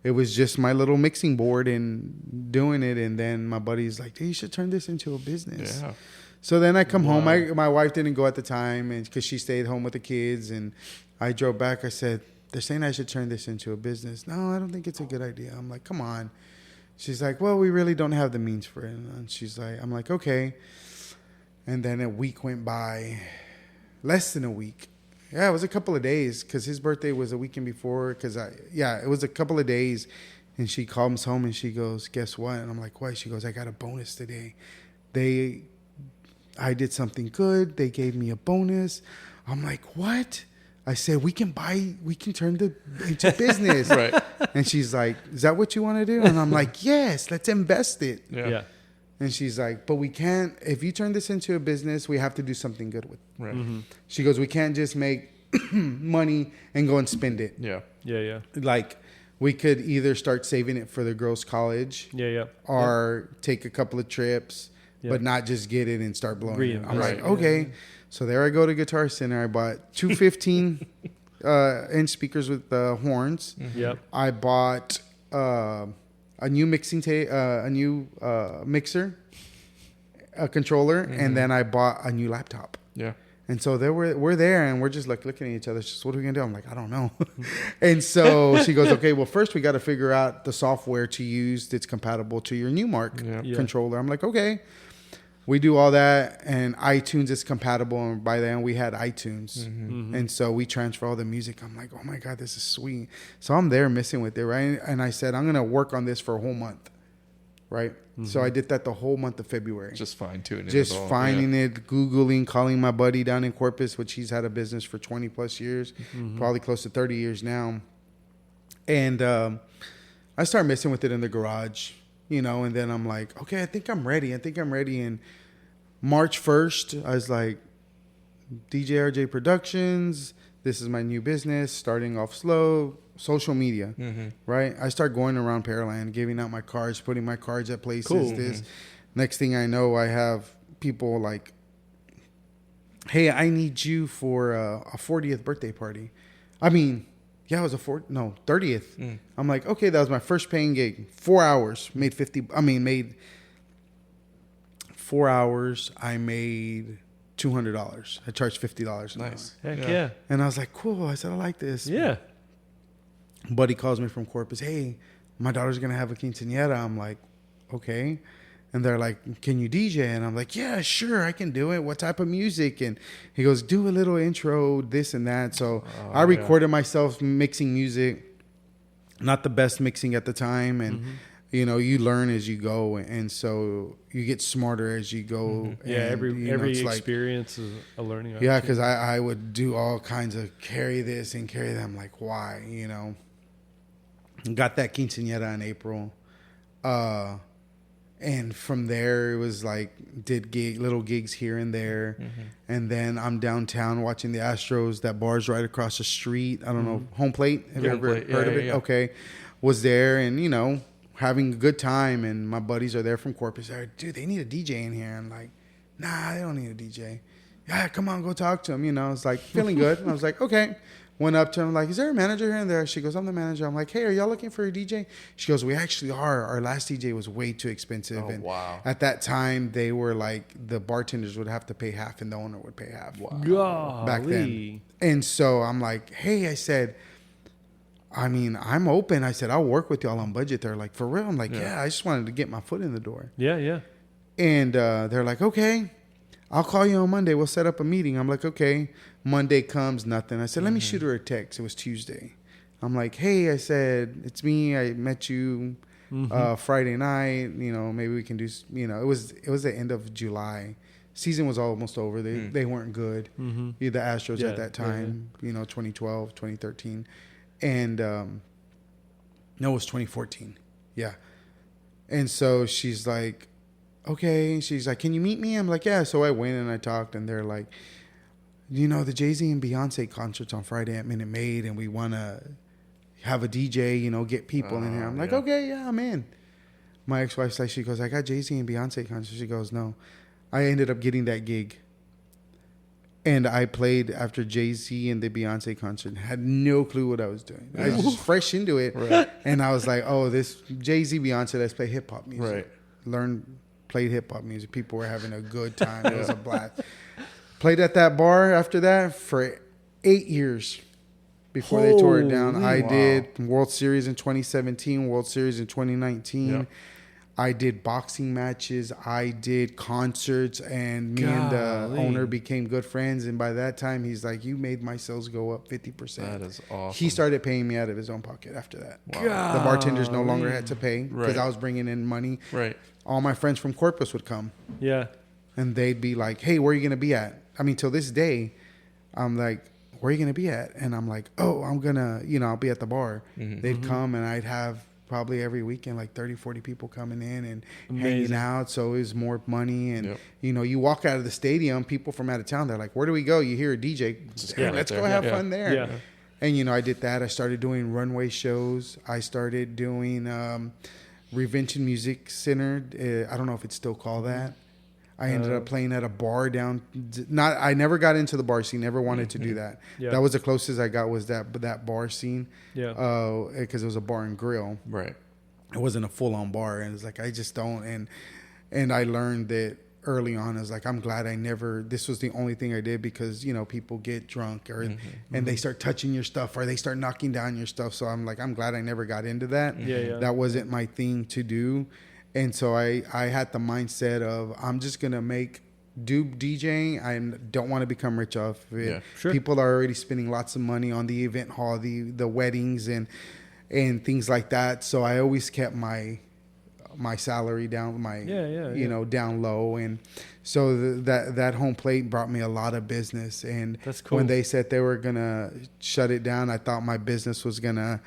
it was just my little mixing board and doing it. And then my buddy's like, hey, you should turn this into a business. Yeah. So then I come home. My wife didn't go at the time, and because she stayed home with the kids. And I drove back. I said, they're saying I should turn this into a business. No, I don't think it's a good idea. I'm like, come on. She's like, well, we really don't have the means for it. And she's like, I'm like, okay. And then a week went by, less than a week. Yeah, it was a couple of days because his birthday was a weekend before. It was a couple of days. And she comes home and she goes, guess what? And I'm like, what? She goes, I got a bonus today. I did something good. They gave me a bonus. I'm like, what? I said, we can turn it into business. Right. And she's like, is that what you want to do? And I'm like, yes, let's invest it. Yeah. And she's like, but we can't, if you turn this into a business, we have to do something good with it. Right. Mm-hmm. She goes, we can't just make money and go and spend it. Yeah. Yeah. Like, we could either start saving it for the girls' college Yeah. or take a couple of trips, Yeah. but not just get it and start blowing it. I'm Reinvest. like, okay. So there I go to Guitar Center. I bought two 15-inch speakers with horns. Yep. I bought a new mixer, a controller, and then I bought a new laptop. Yeah. And so we're there, and we're just like looking at each other. She's, what are we gonna do? I'm like, I don't know. And so she goes, okay, well, first we got to figure out the software to use that's compatible to your new Mark controller. I'm like, okay. We do all that, and iTunes is compatible. And by then, we had iTunes. And so we transfer all the music. I'm like, oh, my God, this is sweet. So I'm there messing with it, right? And I said, I'm going to work on this for a whole month, right? So I did that the whole month of February. Just fine-tuning it. Just all. finding it, Googling, calling my buddy down in Corpus, which he's had a business for 20-plus years, probably close to 30 years now. And I started messing with it in the garage. You know, and then I'm like, okay, I think I'm ready. And March 1st, I was like, DJ RJ Productions. This is my new business, starting off slow, social media, right? I start going around Pearland, giving out my cards, putting my cards at places. Cool. Next thing I know, I have people like, hey, I need you for a 40th birthday party. I mean... Yeah, it was 30th. I'm like, okay, that was my first paying gig. 4 hours, made 4 hours, I made $200. I charged $50 an Nice. Heck yeah. And I was like, cool. I said, I like this. Yeah. Buddy calls me from Corpus. Hey, my daughter's going to have a quinceañera. I'm like, okay. And they're like, can you DJ? And I'm like, yeah, sure, I can do it. What type of music? And he goes, do a little intro, this and that. So I recorded myself mixing music. Not the best mixing at the time. And, you know, you learn as you go. And so you get smarter as you go. Yeah, and, every it's like, experience is a learning yeah, opportunity. because I would do all kinds of carry this and carry that. I'm like, why? You know, got that quinceañera in April. And from there, it was like, did little gigs here and there. And then I'm downtown watching the Astros. That bar's right across the street. I don't know, Home Plate. Have you Home ever Plate. heard of Yeah, it? yeah. Okay. Was there and, you know, having a good time. And my buddies are there from Corpus. They're like, dude, they need a DJ in here. I'm like, nah, they don't need a DJ. Yeah, come on, go talk to them. You know, it's like feeling good. And I was like, okay. Went up to him like, is there a manager here and there? She goes, I'm the manager. I'm like, hey, are y'all looking for a DJ? She goes, we actually are. Our last DJ was way too expensive. Oh, and wow. at that time, they were like, the bartenders would have to pay half and the owner would pay half. Golly. Back then. And so I'm like, hey, I said, I mean, I'm open. I said, I'll work with y'all on budget. They're like, for real? I'm like, yeah, I just wanted to get my foot in the door. Yeah, yeah. And they're like, okay, I'll call you on Monday. We'll set up a meeting. I'm like, okay. Monday comes, nothing. I said, let me shoot her a text. It was Tuesday. I'm like, hey, I said, it's me. I met you Friday night. You know, maybe we can do, you know, it was the end of July. Season was almost over. They weren't good. The Astros at that time, you know, 2012, 2013. And no, it was 2014. Yeah. And so she's like, okay. She's like, can you meet me? I'm like, yeah. So I went and I talked, and they're like, you know, the Jay-Z and Beyonce concerts on Friday at Minute Maid, and we want to have a DJ, you know, get people in here. I'm like, okay, yeah, I'm in. My ex-wife's like, she goes, I got Jay-Z and Beyonce concerts. She goes, no. I ended up getting that gig. And I played after Jay-Z and the Beyonce concert. Had no clue what I was doing. I was just fresh into it. Right. And I was like, oh, this Jay-Z, Beyonce, let's play hip-hop music. Right. Played hip-hop music. People were having a good time. It was a blast. Played at that bar after that for 8 years before they tore it down. I did World Series in 2017, World Series in 2019. Yep. I did boxing matches. I did concerts, and me and the owner became good friends. And by that time, he's like, you made my sales go up 50%. That is awesome. He started paying me out of his own pocket after that. Wow. The bartenders no longer had to pay because I was bringing in money. Right. All my friends from Corpus would come. Yeah. And they'd be like, hey, where are you going to be at? I mean, till this day, I'm like, where are you going to be at? And I'm like, oh, I'm going to, you know, I'll be at the bar. They'd come, and I'd have probably every weekend like 30, 40 people coming in and hanging out. So it was more money. And, you know, you walk out of the stadium, people from out of town, they're like, where do we go? You hear a DJ. Let's go have fun there. Yeah. And, you know, I did that. I started doing runway shows. I started doing Revention Music Center. I don't know if it's still called that. I ended up playing at a bar down. I never got into the bar scene. Never wanted to do that. Yeah. That was the closest I got was that bar scene. Yeah. Because it was a bar and grill. Right. It wasn't a full on bar, and it's like I just don't. And I learned that early on. I was like, I'm glad I never. This was the only thing I did because you know people get drunk and they start touching your stuff or they start knocking down your stuff. So I'm like, I'm glad I never got into that. Yeah. That wasn't my thing to do. And so I had the mindset of I'm just going to do DJing. I don't want to become rich off of it. Yeah, sure. People are already spending lots of money on the event hall, the weddings and things like that. So I always kept my salary down, you know, down low. And so that home plate brought me a lot of business. And that's cool. When they said they were going to shut it down, I thought my business was going to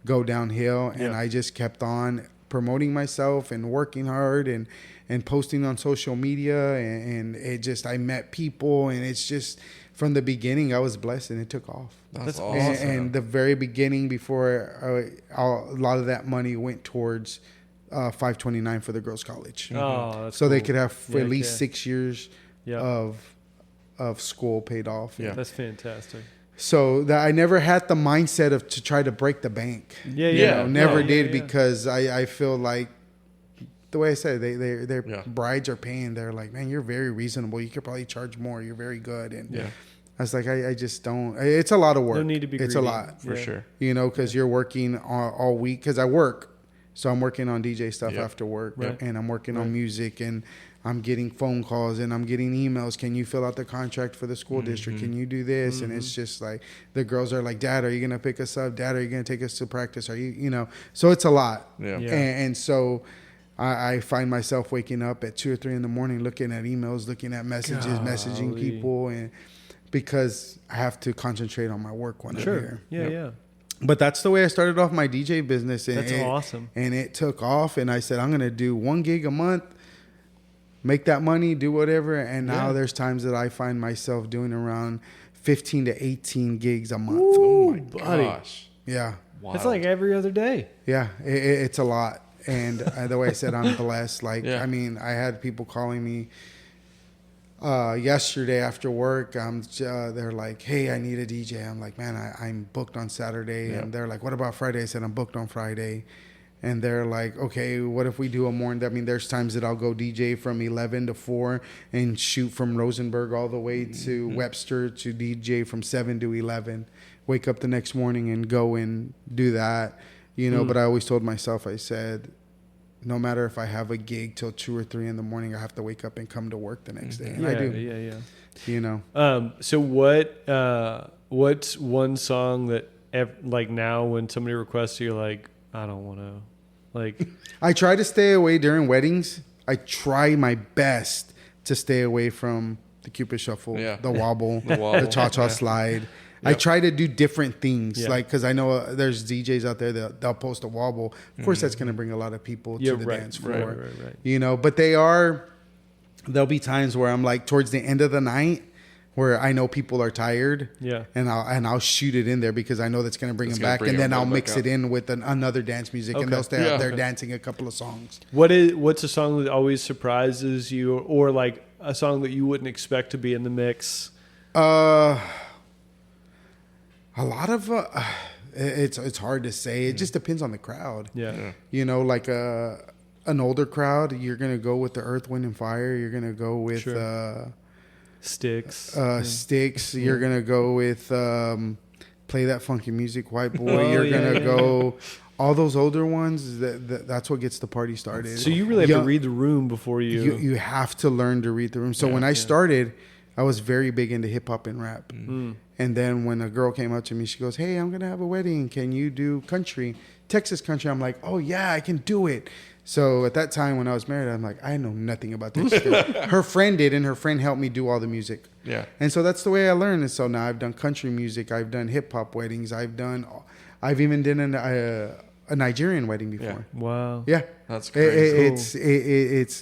go downhill. And I just kept on promoting myself and working hard and posting on social media and it just I met people and it's just from the beginning I was blessed and it took off. That's awesome. And the very beginning before a lot of that money went towards 529 for the girls' college. Oh, that's so cool. They could have at least 6 years of school paid off. Yeah, that's fantastic. So that I never had the mindset to try to break the bank. Never did because I feel like the way I said their brides are paying. They're like, man, you're very reasonable. You could probably charge more. You're very good. And I was like, I just don't. It's a lot of work. No need to be. It's greedy. A lot for sure. You know, because you're working all week. Because I work, so I'm working on DJ stuff after work, and I'm working on music and. I'm getting phone calls and I'm getting emails. Can you fill out the contract for the school district? Can you do this? And it's just like the girls are like, Dad, are you going to pick us up? Dad, are you going to take us to practice? Are you know, so it's a lot. Yeah. And so I find myself waking up at 2 or 3 in the morning, looking at emails, looking at messages, messaging people. And because I have to concentrate on my work when I'm here. Yeah. But that's the way I started off my DJ business. And that's awesome. And it took off and I said, I'm going to do 1 gig a month. Make that money, do whatever. And now there's times that I find myself doing around 15 to 18 gigs a month. Ooh, oh, my gosh. Yeah. Wow. It's like every other day. Yeah, it's a lot. And the way I said, I'm blessed. Like, I mean, I had people calling me yesterday after work. They're like, hey, I need a DJ. I'm like, man, I'm booked on Saturday. And they're like, what about Friday? I said, I'm booked on Friday. And they're like, okay, what if we do a morning? I mean, there's times that I'll go DJ from 11 to 4 and shoot from Rosenberg all the way to Webster to DJ from 7 to 11 wake up the next morning and go and do that, you know. But I always told myself, I said, no matter if I have a gig till 2 or 3 in the morning, I have to wake up and come to work the next day. And I do. Yeah. You know. So what's one song that like now when somebody requests you're like, I don't want to, like. I try to stay away during weddings. I try my best to stay away from the Cupid Shuffle, the wobble, the cha-cha slide. Yep. I try to do different things, like, because I know there's DJs out there that they'll post a wobble. Of course, that's going to bring a lot of people to the dance floor. Right. You know, but there'll be times where I'm like towards the end of the night where I know people are tired. Yeah. And I'll shoot it in there because I know that's going to bring them back. And then I'll mix it in with another dance music and they'll stay out there dancing a couple of songs. What's a song that always surprises you, or like a song that you wouldn't expect to be in the mix? A lot of it's hard to say. It just depends on the crowd. Yeah. You know, like an older crowd, you're gonna go with the Earth, Wind, and Fire. You're gonna go with Sticks. Sticks. You're gonna go with Play That Funky Music, White Boy. You're gonna go all those older ones. That's what gets the party started. So you really have to read the room before you have to learn to read the room. So when I started, I was very big into hip hop and rap. And then when a girl came up to me, she goes, "Hey, I'm going to have a wedding. Can you do country, Texas country?" I'm like, "Oh, yeah, I can do it." So at that time when I was married, I'm like, I know nothing about this. Her friend did, and her friend helped me do all the music. Yeah. And so that's the way I learned. And so now I've done country music. I've done hip hop weddings. I've even done a Nigerian wedding before. Yeah. Wow. Yeah. That's crazy. It's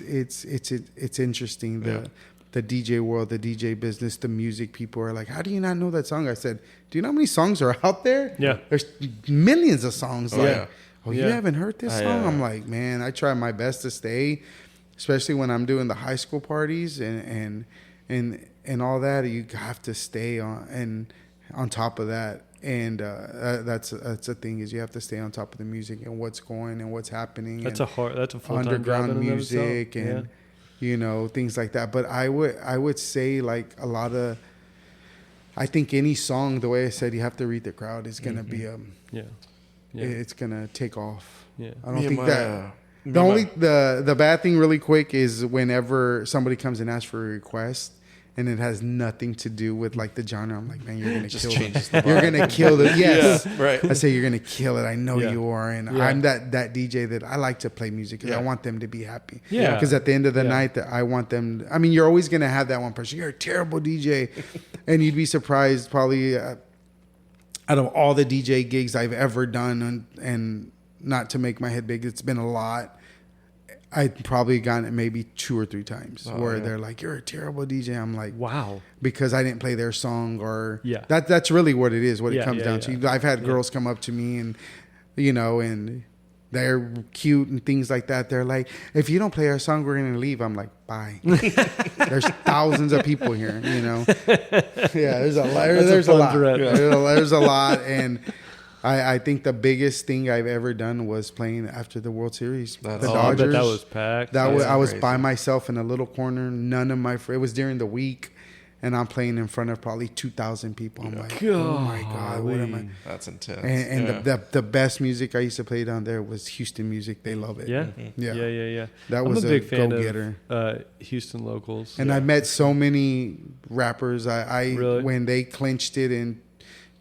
interesting. The DJ world, the DJ business, the music people are like, "How do you not know that song?" I said, "Do you know how many songs are out there? Yeah. There's millions of songs." You haven't heard this song? I'm like, man, I try my best to stay, especially when I'm doing the high school parties and all that. You have to stay on top of that. And that's a thing, is you have to stay on top of the music and what's going and what's happening. That's a full-time underground job music and you know, things like that. But I would say, like, a lot of, I think any song, the way I said, you have to read the crowd, is gonna be it's gonna take off. Yeah, I don't think that. The bad thing, really quick, is whenever somebody comes and asks for a request and it has nothing to do with like the genre, I'm like, man, you're gonna kill it. You're gonna kill it. Yes, right. I say you're gonna kill it. I know you are, and I'm that DJ that I like to play music because I want them to be happy. Yeah. Because at the end of the night, that I want them. I mean, you're always gonna have that one person. You're a terrible DJ, and you'd be surprised probably out of all the DJ gigs I've ever done, and not to make my head big, it's been a lot. I've probably gotten it maybe 2 or 3 times where they're like, "You're a terrible DJ." I'm like, "Wow," because I didn't play their song, or that's really what it is. What it comes down to. I've had girls come up to me and, you know, and they're cute and things like that. They're like, "If you don't play our song, we're gonna leave." I'm like, "Bye." There's thousands of people here, you know. Yeah, there's a lot. There's a lot, and I think the biggest thing I've ever done was playing after the World Series. The Dodgers. That was packed. I was by myself in a little corner. None of my friends. It was during the week, and I'm playing in front of probably 2,000 people. I'm like, oh my God, what am I? That's intense. And the best music I used to play down there was Houston music. They love it. Yeah, That was a big fan go-getter. of Houston locals. And I met so many rappers. I when they clinched it in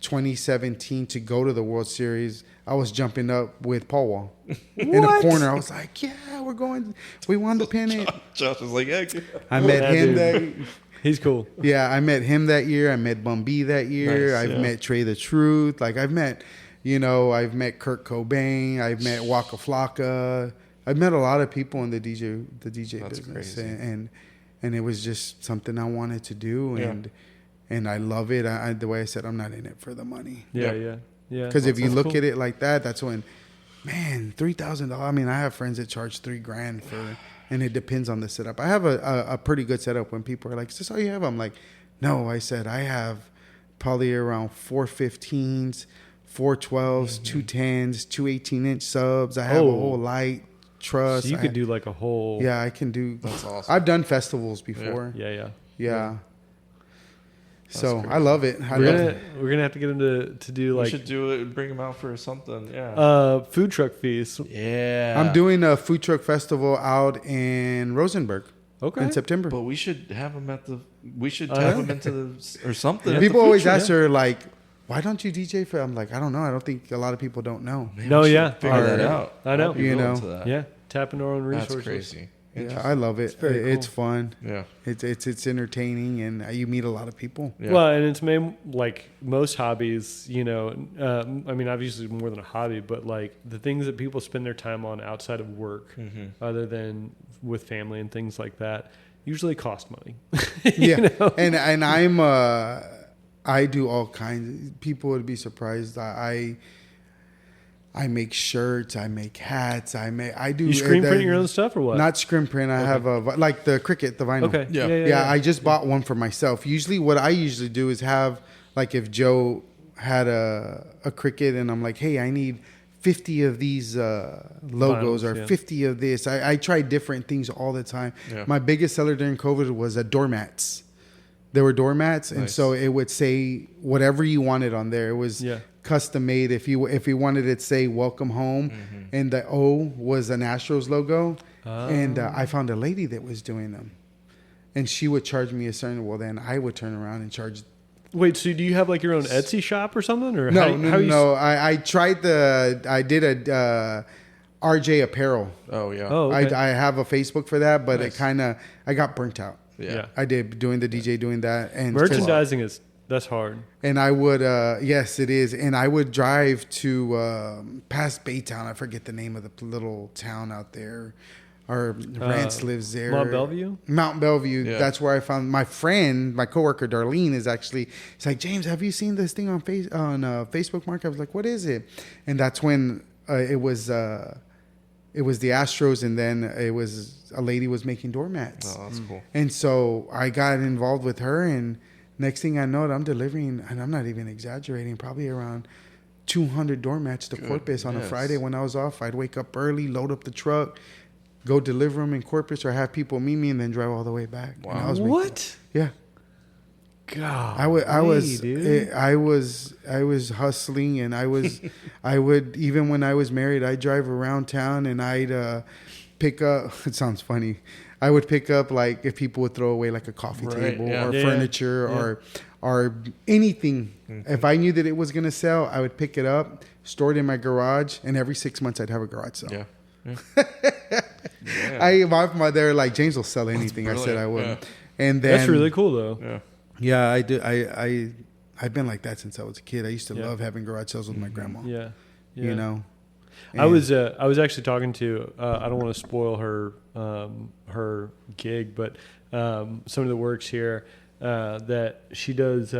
2017 to go to the World Series, I was jumping up with Paul Wall in a corner. I was like, "Yeah, we're going. We won the pennant." Josh was like, "Yeah." I met him. He's cool. Yeah, I met him that year. I met Bun B that year. I've met Trey the Truth. Like I've met Kurt Cobain. I've met Waka Flocka. I've met a lot of people in the DJ That's business, crazy. and it was just something I wanted to do, and I love it. The way I said, I'm not in it for the money. Yeah. Because if you look at it like that, that's when, man, $3,000. I mean, I have friends that charge $3,000 for, and it depends on the setup. I have a pretty good setup. When people are like, "Is this all you have?" I'm like, "No." I said I have probably around 415s, 412s, 210s, 2 18-inch subs. I have a whole light truss. So you could do like a whole. Yeah, I can do. That's awesome. I've done festivals before. Yeah. So crazy. I love it. We're gonna have to get him to do We like should do it and bring him out for something. Yeah. food truck feast. Yeah. I'm doing a food truck festival out in Rosenberg Okay. in September. But we should have him at the. We should tap him into the or something. Yeah. People the always future, ask her like, "Why don't you DJ for?" I'm like, I don't know. I don't think a lot of people don't know. Man, No, we should yeah. Figure that Alright. out. I know. I'd be You willing know. to that. Yeah, tap into our own That's resources. crazy. Yeah, I love it. very It's cool. fun. Yeah. It's entertaining, and you meet a lot of people. Yeah. Well, and it's made like most hobbies, you know. I mean, obviously more than a hobby, but like the things that people spend their time on outside of work, other than with family and things like that, usually cost money. Yeah, You know? and I'm I do all kinds. People would be surprised. I make shirts. I make hats. I do. You screen print your own stuff or what? Not screen print. I have like the Cricut, the vinyl. Okay. Yeah. Yeah, I just bought one for myself. Usually, what I usually do is have like if Joe had a Cricut and I'm like, hey, I need 50 of these logos Vinyls, or yeah. 50 of this. I try different things all the time. Yeah. My biggest seller during COVID was doormats. There were doormats, and Nice. so it would say whatever you wanted on there. It was Yeah. custom made. If you wanted it to say "Welcome Home," and the O was an Astros logo, and I found a lady that was doing them, and she would charge me a certain. Well, then I would turn around and charge. Wait, so do you have like your own Etsy shop or something, or No, how, no, how you no. I tried I did a RJ Apparel. Oh yeah. Oh, okay. I have a Facebook for that, but Nice. I got burnt out. Yeah. I did doing the DJ, doing that, and Merchandising that's hard. And I would, yes, it is. And I would drive to past Baytown. I forget the name of the little town out there. Our Rance lives there. Mount Bellevue? Mount Bellevue. Yeah. That's where I found my friend, my coworker Darlene is actually. It's like, James, have you seen this thing on Facebook? Mark, I was like, what is it? And that's when it was the Astros, and then it was a lady was making doormats. Oh, that's cool. And so I got involved with her, and next thing I know, I'm delivering, and I'm not even exaggerating, probably around 200 doormats to Corpus on a Friday when I was off. I'd wake up early, load up the truck, go deliver them in Corpus, or have people meet me and then drive all the way back. Wow. And I was What? yeah. God, I was hustling, and I would even when I was married, I'd drive around town and I'd pick up. It sounds funny. I would pick up like if people would throw away like a coffee Right, table yeah. or Yeah, furniture or anything. If I knew that it was gonna sell, I would pick it up, store it in my garage, and every 6 months I'd have a garage sale. Yeah. Yeah. They're like, James will sell anything. I said I would. Yeah. And then that's really cool though. Yeah. yeah, I do. I've been like that since I was a kid. I used to love having garage sales with my grandma. Yeah, yeah. You know, I was actually talking to I don't want to spoil her gig, but somebody that works here that she does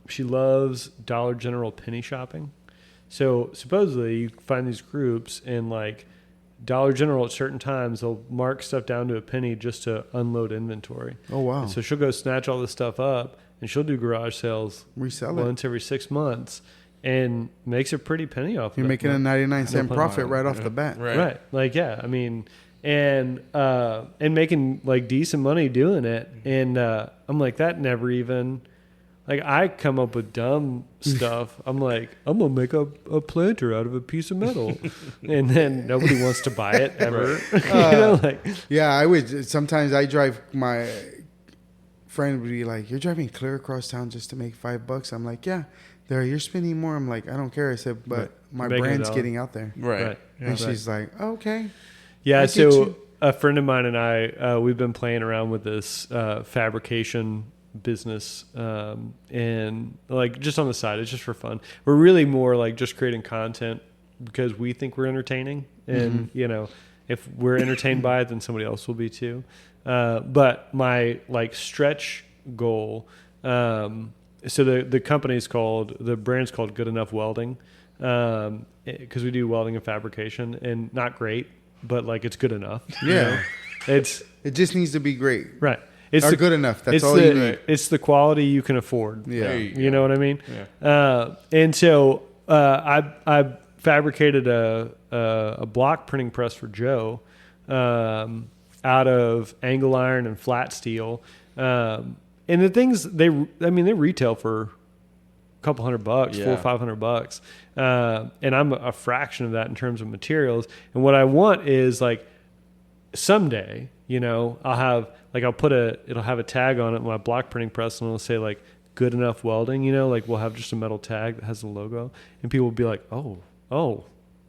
she loves Dollar General penny shopping. So supposedly you find these groups and like Dollar General at certain times they'll mark stuff down to a penny just to unload inventory. Oh wow! And so she'll go snatch all this stuff up and she'll do garage sales Resell it. once every 6 months and makes a pretty penny off. You're of making it. a 99-cent No profit pun. right off the bat. Right. Like, yeah, I mean, and making like decent money doing it. And I'm like, that never even, like, I come up with dumb stuff. I'm like, I'm going to make a planter out of a piece of metal. And then nobody wants to buy it ever. You know, like, Yeah, I would. Sometimes I drive. My friend would be like, "You're driving clear across town just to make $5." I'm like, "Yeah." You're spending more. I'm like, I don't care. I said, but Right. my Making brand's it out. getting out there. Right. And Right. she's like, oh, okay. yeah, I get so you. a friend of mine and I, we've been playing around with this fabrication business and like just on the side. It's just for fun. We're really more like just creating content because we think we're entertaining. And, you know, if we're entertained by it, then somebody else will be too. But my like stretch goal, so the company's called, the brand's called Good Enough Welding, because we do welding and fabrication, and not great, but like it's good enough. you Yeah. know? It just needs to be great. right. It's Or good enough. That's it's all the, you need. It's the quality you can afford. Yeah. There You know what I mean? Yeah. And so I fabricated a block printing press for Joe out of angle iron and flat steel. and the things they retail for a couple $100, Yeah. $400 or $500. And I'm a fraction of that in terms of materials. And what I want is like someday, I'll have like, it'll have a tag on it, my block printing press, and it'll say like good enough welding, like we'll have just a metal tag that has the logo, and people will be like, oh,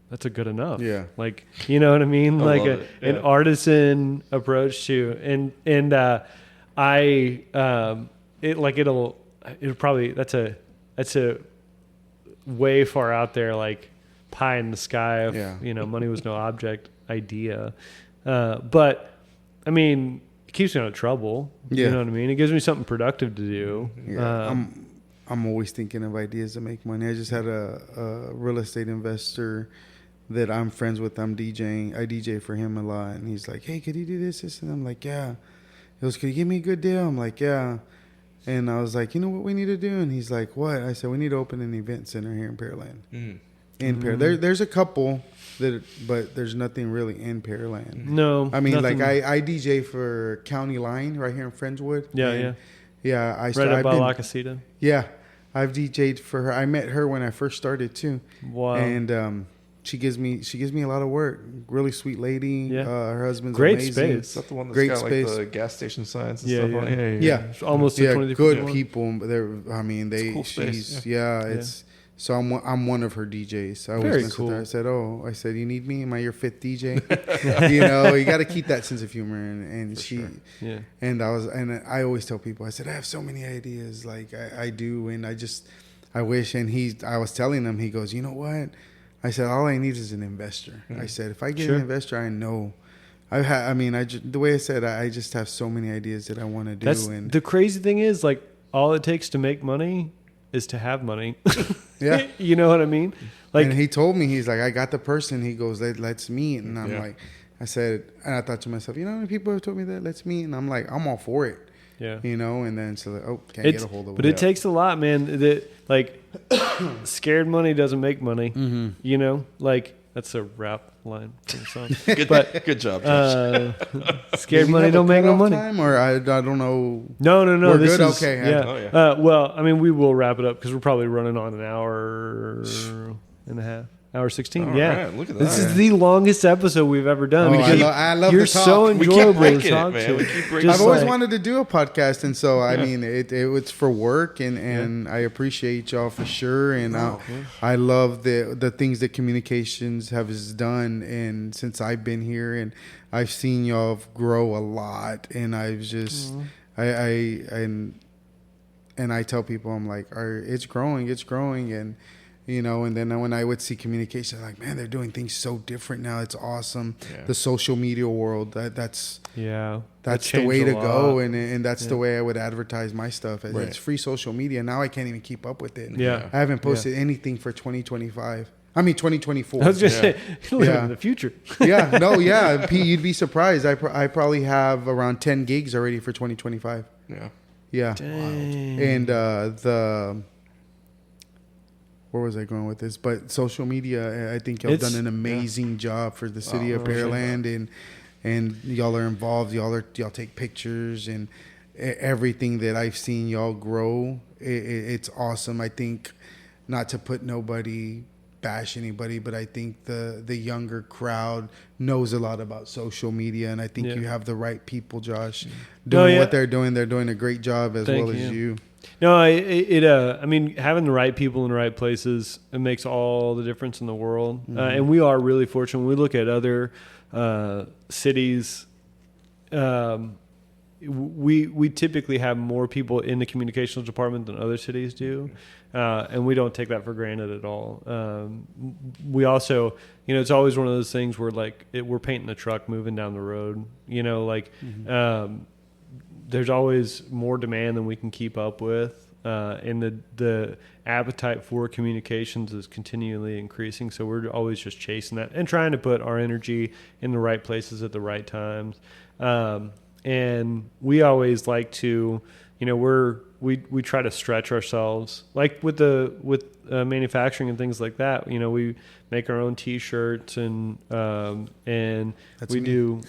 that's a good enough. Yeah. Like, you know what I mean? Like an Yeah. artisan approach to, and it'll probably, that's a way far out there, like pie in the sky of, money was no object idea. But I mean, it keeps me out of trouble. Yeah. You know what I mean? It gives me something productive to do. Yeah, I'm always thinking of ideas to make money. I just had a real estate investor that I'm friends with. I DJ for him a lot, and he's like, "Hey, could you do this?" And I'm like, "Yeah." He goes, "Could you give me a good deal?" I'm like, "Yeah." And I was like, "You know what we need to do?" And he's like, "What?" I said, "We need to open an event center here in Pearland." In Pearland, there's a couple but there's nothing really in Pearland. No, I mean, nothing. like I DJ for County Line right here in Friendswood. Yeah. Right up by La Casita. Yeah, I've DJ'd for her. I met her when I first started too. Wow. And she gives me a lot of work. Really sweet lady. Yeah. Her husband's Great amazing. space. Is that the one that's Great got space. like the gas station signs and Yeah, stuff yeah. on it? Yeah. It's almost a Yeah, 20 good one. people. They're. I mean, It's a cool space. she's. Yeah, it's. So I'm one of her DJs. I always Very listen cool. to her. I said, you need me? Am I your fifth DJ? You got to keep that sense of humor. And she, sure. Yeah. and I always tell people, I said, I have so many ideas. Like I do. And I wish. And I was telling him, he goes, you know what? I said, all I need is an investor. I said, if I get an investor, I know. The way I said, I just have so many ideas that I want to do. And the crazy thing is, like, all it takes to make money is to have money. Yeah. You know what I mean? Like, and he told me, he's like, I got the person. He goes, let's meet. And I'm like, I said, and I thought to myself, how many people have told me that? Let's meet. And I'm like, I'm all for it. yeah. And then so can't get a hold of But him. it takes a lot, man. Like, scared money doesn't make money. Mm-hmm. Like, that's a rap line for the song. Good job, Josh. Scared Did we money have a don't make no cutoff money. time, or I don't know. No. We're This good? is, Okay. Yeah. Oh, yeah. Well, I mean, we will wrap it up because we're probably running on an hour and a half. Hour 16. All Yeah. right, look at This that. is the longest episode we've ever done. Oh, because I love you're to talk. so We keep enjoyable to breaking it, talk man. to. We keep breaking Just I've always like- wanted to do a podcast, and so I mean, it's for work, and I appreciate y'all for sure, and I love the things that communications has done, and since I've been here, and I've seen y'all grow a lot, and I've just and I tell people, I'm like, it's growing, and. And then when I would see communication, I'm like, man, they're doing things so different now. It's awesome. Yeah. The social media world, that's Yeah. the changed way a to lot. go, and that's the way I would advertise my stuff. Right. It's free social media. Now I can't even keep up with it. Yeah. I haven't posted anything for 2025. I mean 2024. I was going to say, you live Yeah. in the future. P, you'd be surprised. I probably have around 10 gigs already for 2025. Yeah. Yeah. Dang. And where was I going with this? But social media, I think y'all It's- done an amazing job for the city of appreciate Pearland, and y'all are involved. Y'all take pictures, and everything that I've seen y'all grow, it's awesome. I think, not to bash anybody, but I think the younger crowd knows a lot about social media, and I think you have the right people, Josh, doing what they're doing. They're doing a great job as well as you. No, I mean, having the right people in the right places, it makes all the difference in the world. And we are really fortunate. When we look at other cities, we typically have more people in the communications department than other cities do. And we don't take that for granted at all. We also, it's always one of those things where we're painting the truck moving down the road, there's always more demand than we can keep up with. And the appetite for communications is continually increasing. So we're always just chasing that and trying to put our energy in the right places at the right times. And we always like to, we try to stretch ourselves, like with manufacturing and things like that. We make our own T-shirts and we do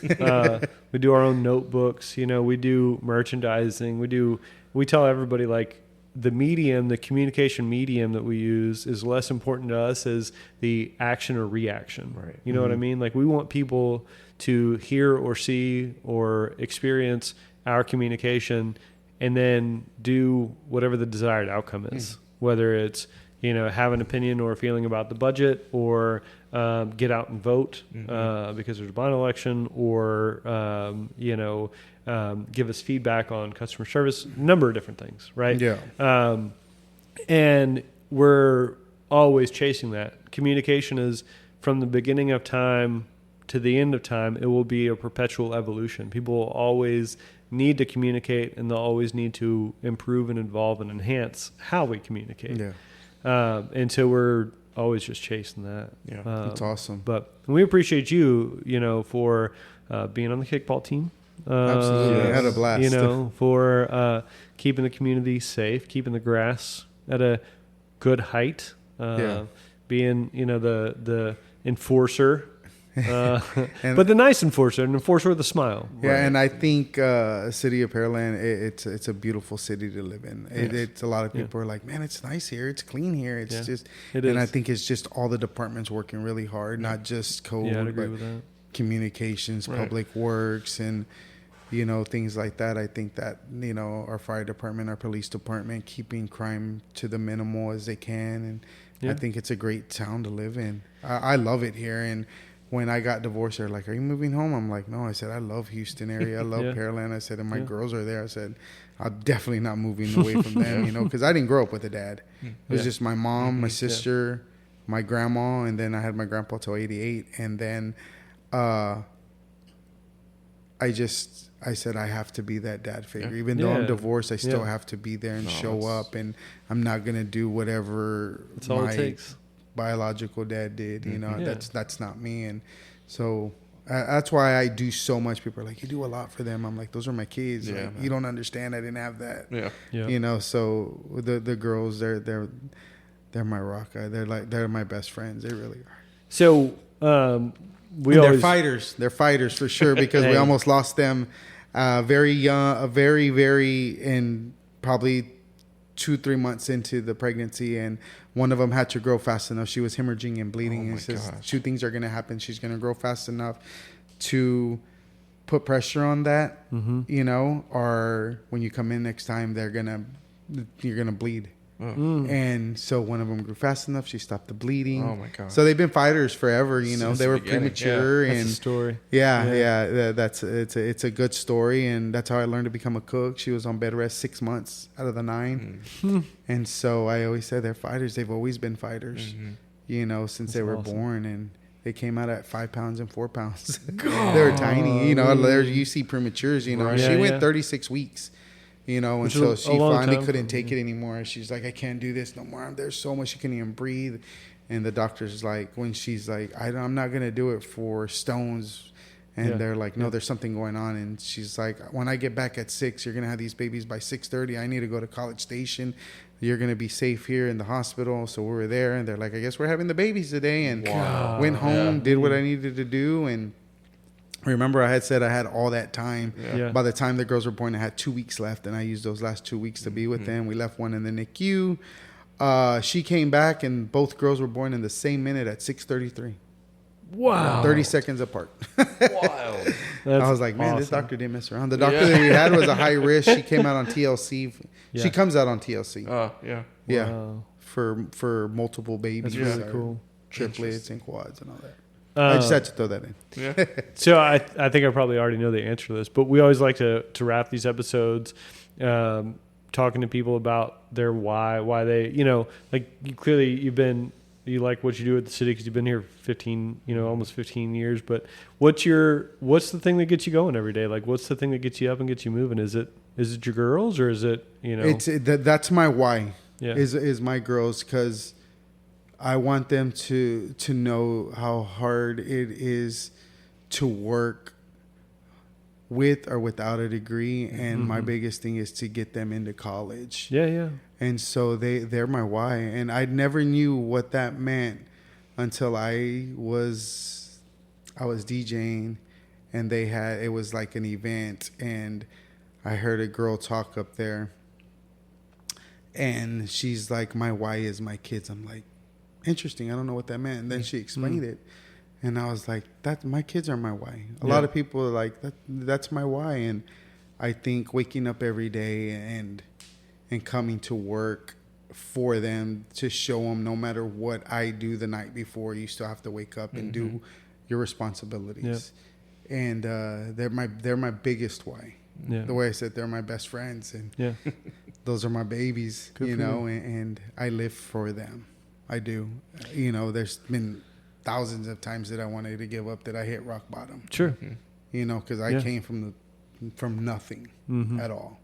our own notebooks. We do merchandising. we tell everybody like the communication medium that we use is less important to us as the action or reaction. Right. You know what I mean? Like we want people to hear or see or experience our communication and then do whatever the desired outcome is, whether it's, have an opinion or a feeling about the budget, or get out and vote because there's a bond election, or give us feedback on customer service, a number of different things, right? Yeah. And we're always chasing that. Communication is from the beginning of time to the end of time. It will be a perpetual evolution. People will always need to communicate, and they'll always need to improve and evolve and enhance how we communicate. Yeah. And so we're always just chasing that. Yeah. That's awesome. But we appreciate you, for being on the kickball team. Absolutely. I had a blast. For keeping the community safe, keeping the grass at a good height, being, the enforcer, but the nice enforcer, an enforcer with a smile. Yeah, right. And I think city of Pearland, it's a beautiful city to live in. Yes. It's a lot of people are like, man, it's nice here, it's clean here. It's just, it is. And I think it's just all the departments working really hard, not just code, I'd agree but with that. communications, public works, and things like that. I think that our fire department, our police department, keeping crime to the minimal as they can, and I think it's a great town to live in. I love it here. And when I got divorced, they're like, "Are you moving home?" I'm like, "No." I said, "I love Houston area. I love Pearland." I said, "And my girls are there." I said, "I'm definitely not moving away from them." Because I didn't grow up with a dad. It was just my mom, my sister, my grandma, and then I had my grandpa till 88, and then I said I have to be that dad figure. Even though I'm divorced, I still have to be there and show up, and I'm not gonna do whatever my biological dad did. That's not me. And so that's why I do so much. People are like, "You do a lot for them." I'm like, "Those are my kids. Like, you don't understand. I didn't have that." So the girls, they're my rock. They're my best friends. They really are. So they're fighters. They're fighters for sure, because we almost lost them very young, very in probably 2-3 months into the pregnancy, and one of them had to grow fast enough. She was hemorrhaging and bleeding. And says two things are going to happen. She's going to grow fast enough to put pressure on that, or when you come in next time, you're going to bleed. And so one of them grew fast enough. She stopped the bleeding. Oh my God! So they've been fighters forever. They were premature. That's and a story. It's a good story, and that's how I learned to become a cook. She was on bed rest 6 months out of the 9, and so I always said they're fighters. They've always been fighters, since they were born, and they came out at 5 pounds and 4 pounds. They were tiny. You see prematures. She went 36 weeks. Until she finally couldn't take it anymore. She's like, "I can't do this no more. There's so much, she couldn't even breathe." And the doctor's like, when she's like, "I'm not going to do it for stones." And they're like, "No, there's something going on." And she's like, "When I get back at 6, you're going to have these babies by 6:30. I need to go to College Station. You're going to be safe here in the hospital." So we were there, and they're like, "I guess we're having the babies today." And went home, did what I needed to do, and remember, I had said I had all that time. By the time the girls were born, I had 2 weeks left, and I used those last 2 weeks to be with them. We left one in the NICU. She came back, and both girls were born in the same minute at 6:33. Wow. 30 seconds apart. Wild. I was like, man, this doctor didn't mess around. The doctor that we had was a high risk. She came out on TLC. She comes out on TLC. Wow. For multiple babies. That's really cool. Triplets and quads and all that. I just had to throw that in. So I think I probably already know the answer to this, but we always like to wrap these episodes talking to people about their why they, you like what you do at the city because you've been here 15, almost 15 years. But what's the thing that gets you going every day? Like, what's the thing that gets you up and gets you moving? Is it your girls, or is it, that's my why. Yeah. Is my girls, because I want them to know how hard it is to work with or without a degree, and my biggest thing is to get them into college. And so they're my why, and I never knew what that meant until I was DJing, and it was like an event, and I heard a girl talk up there, And she's like, my why is my kids. I'm like, interesting. I don't know what that meant. And then she explained it. And I was like, that my kids are my why. A lot of people are like, that's my why. And I think waking up every day and coming to work for them to show them no matter what I do the night before, you still have to wake up and do your responsibilities. Yeah. And they're my biggest why. Yeah. The way I said, they're my best friends, and those are my babies. Good, you know, and I live for them. I do. You know, there's been thousands of times that I wanted to give up, that I hit rock bottom. Sure. You know, because I came from nothing at all.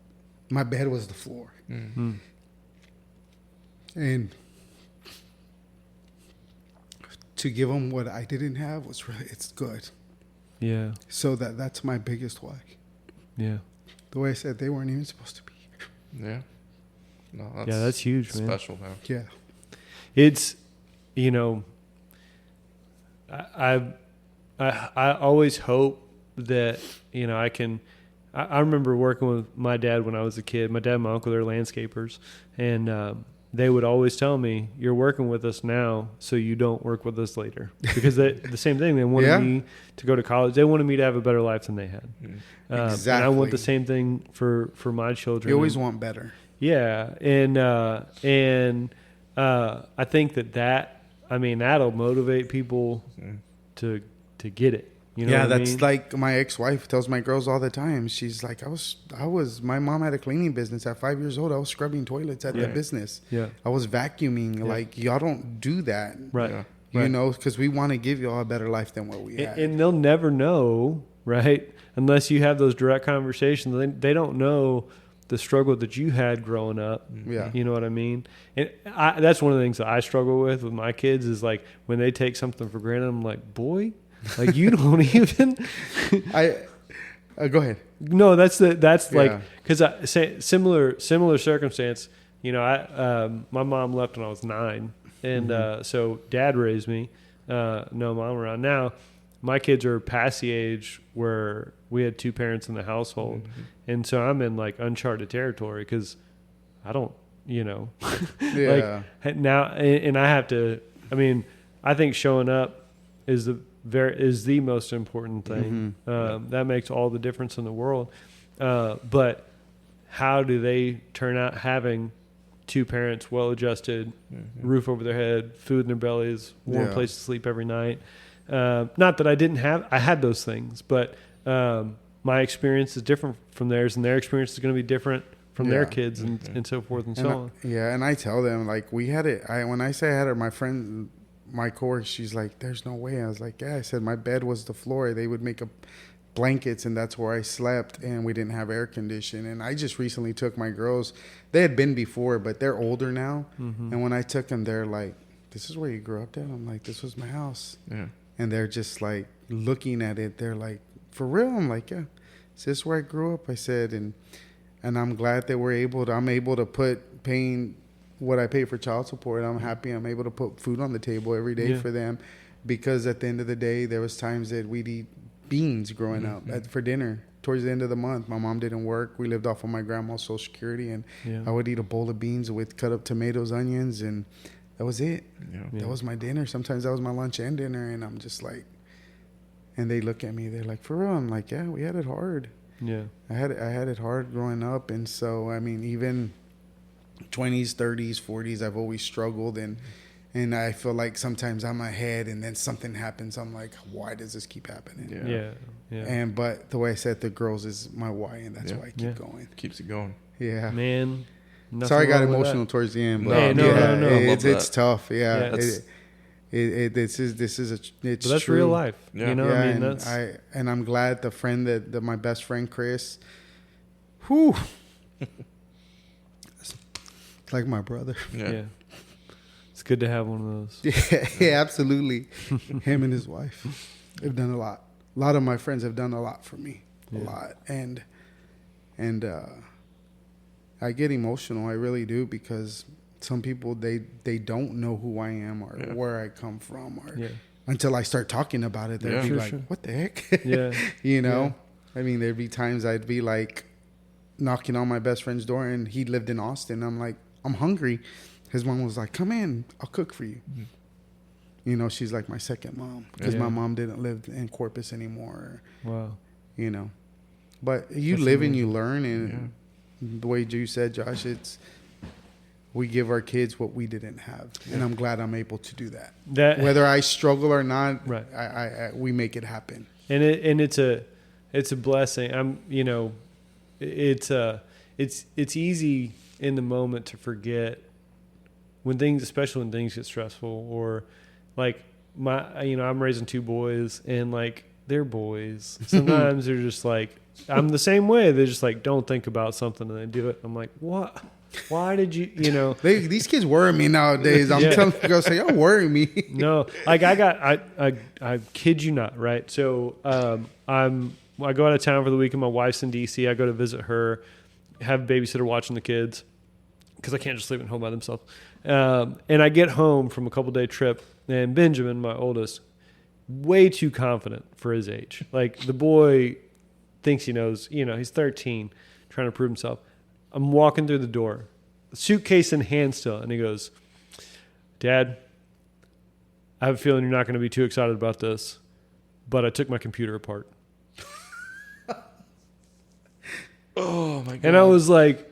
My bed was the floor. And to give them what I didn't have was really, it's good. Yeah. So that's my biggest why. Yeah. The way I said, they weren't even supposed to be here. Yeah. No, that's huge, man. Special, man. Yeah. It's, you know, I always hope that, you know, I remember working with my dad when I was a kid. My dad and my uncle, they're landscapers. And they would always tell me, you're working with us now so you don't work with us later. Because the same thing, they wanted me to go to college. They wanted me to have a better life than they had. Exactly. And I want the same thing for my children. You always want better. Yeah. And I think that'll motivate people to get it. You know yeah, that's like my ex-wife tells my girls all the time. She's like, my mom had a cleaning business. At 5 years old, I was scrubbing toilets at the business. Yeah. I was vacuuming. Yeah. Like, y'all don't do that. Right. Yeah. You know, because we want to give y'all a better life than what we had. And they'll never know, right? Unless you have those direct conversations. They don't know the struggle that you had growing up. Yeah. You know what I mean? And that's one of the things that I struggle with my kids is like when they take something for granted, I'm like, boy, like you don't even. Go ahead. No, that's like because I say similar circumstance. You know, my mom left when I was 9, and so dad raised me. No mom around now. My kids are past the age where we had 2 parents in the household, and so I'm in like uncharted territory because I don't, you know, like now, and I have to. I mean, I think showing up is the most important thing. That makes all the difference in the world. But how do they turn out having 2 parents, well-adjusted, roof over their head, food in their bellies, warm place to sleep every night? Not that I had those things, but my experience is different from theirs, and their experience is going to be different from their kids and so forth and so on. And I tell them, like, we had it. When I say I had it, my friend, my coworker, she's like, there's no way. I was like, yeah. I said my bed was the floor. They would make blankets, and that's where I slept, and we didn't have air conditioning. And I just recently took my girls. They had been before, but they're older now. And when I took them, they're like, this is where you grew up, Dad? I'm like, this was my house. Yeah. And they're just like looking at it. They're like, for real? I'm like, yeah. Is this where I grew up? I said, and I'm glad that I'm able to paying what I pay for child support. I'm happy I'm able to put food on the table every day for them, because at the end of the day, there was times that we'd eat beans growing up for dinner. Towards the end of the month, my mom didn't work. We lived off of my grandma's Social Security, and I would eat a bowl of beans with cut up tomatoes, onions, and that was it. That was my dinner. Sometimes that was my lunch and dinner, and I'm just like, and they look at me, they're like, for real? I'm like, yeah, we had it hard. Yeah. I had it hard growing up, and so, I mean, even 20s, 30s, 40s, I've always struggled, and I feel like sometimes I'm ahead, and then something happens. I'm like, why does this keep happening? Yeah. But the way I said, the girls is my why, and that's why I keep going. Keeps it going. Yeah. Man. Sorry I got emotional towards the end. But no. It's tough. Yeah. It's that's true. real life. Yeah. You know, I mean, and I'm glad the friend that my best friend Chris, whew, it's like my brother. Yeah. It's good to have one of those. Yeah, absolutely. Him and his wife have done a lot. A lot of my friends have done a lot for me. A lot. And I get emotional. I really do, because some people, they don't know who I am or where I come from, or until I start talking about it, they'll be like, what the heck? You know? I mean, there'd be times I'd be like knocking on my best friend's door, and he lived in Austin. I'm like, I'm hungry. His mom was like, come in, I'll cook for you. Mm-hmm. You know, she's like my second mom because Yeah. my mom didn't live in Corpus anymore. Wow. You know, but you That's live and amazing. you learn, and the way you said, Josh, it's we give our kids what we didn't have, and I'm glad I'm able to do that. Whether I struggle or not, Right. we make it happen. And it's a blessing. It's easy in the moment to forget when things, especially when things get stressful, or like I'm raising 2 boys, and like they're boys. Sometimes they're just like, I'm the same way. They're just like, don't think about something, and they do it. I'm like, what? Why did you? These kids worry me nowadays. I'm telling you, say, "Oh, worry me." No, like I kid you not, right? So I go out of town for the weekend. My wife's in DC. I go to visit her, have a babysitter watching the kids because I can't just leave them home by themselves. And I get home from a couple-day trip, and Benjamin, my oldest, way too confident for his age. Like the boy thinks he knows. He's 13, trying to prove himself. I'm walking through the door, suitcase in hand still, and he goes, "Dad, I have a feeling you're not going to be too excited about this, but I took my computer apart." Oh my god! And I was like,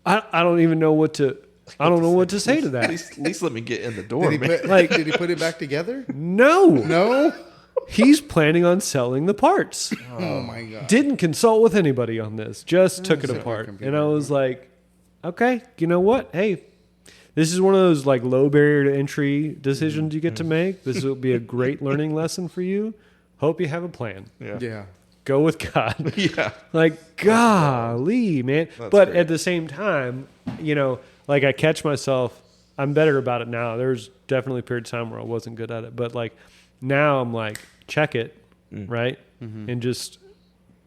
I don't even know what to. I don't know what to say to that. At least let me get in the door, man. Did he put it back together? No, No. he's planning on selling the parts. Oh my god. Didn't consult with anybody on this. Just took it so apart. computer. And I was like, okay, you know what? Hey, this is one of those like low barrier to entry decisions you get to make. This will be a great learning lesson for you. Hope you have a plan. Yeah. Go with God. Yeah. Like, golly, man. That's But great. at the same time, like I catch myself, I'm better about it now. There's definitely a period of time where I wasn't good at it. But like now I'm like, check it, right? Mm-hmm. And just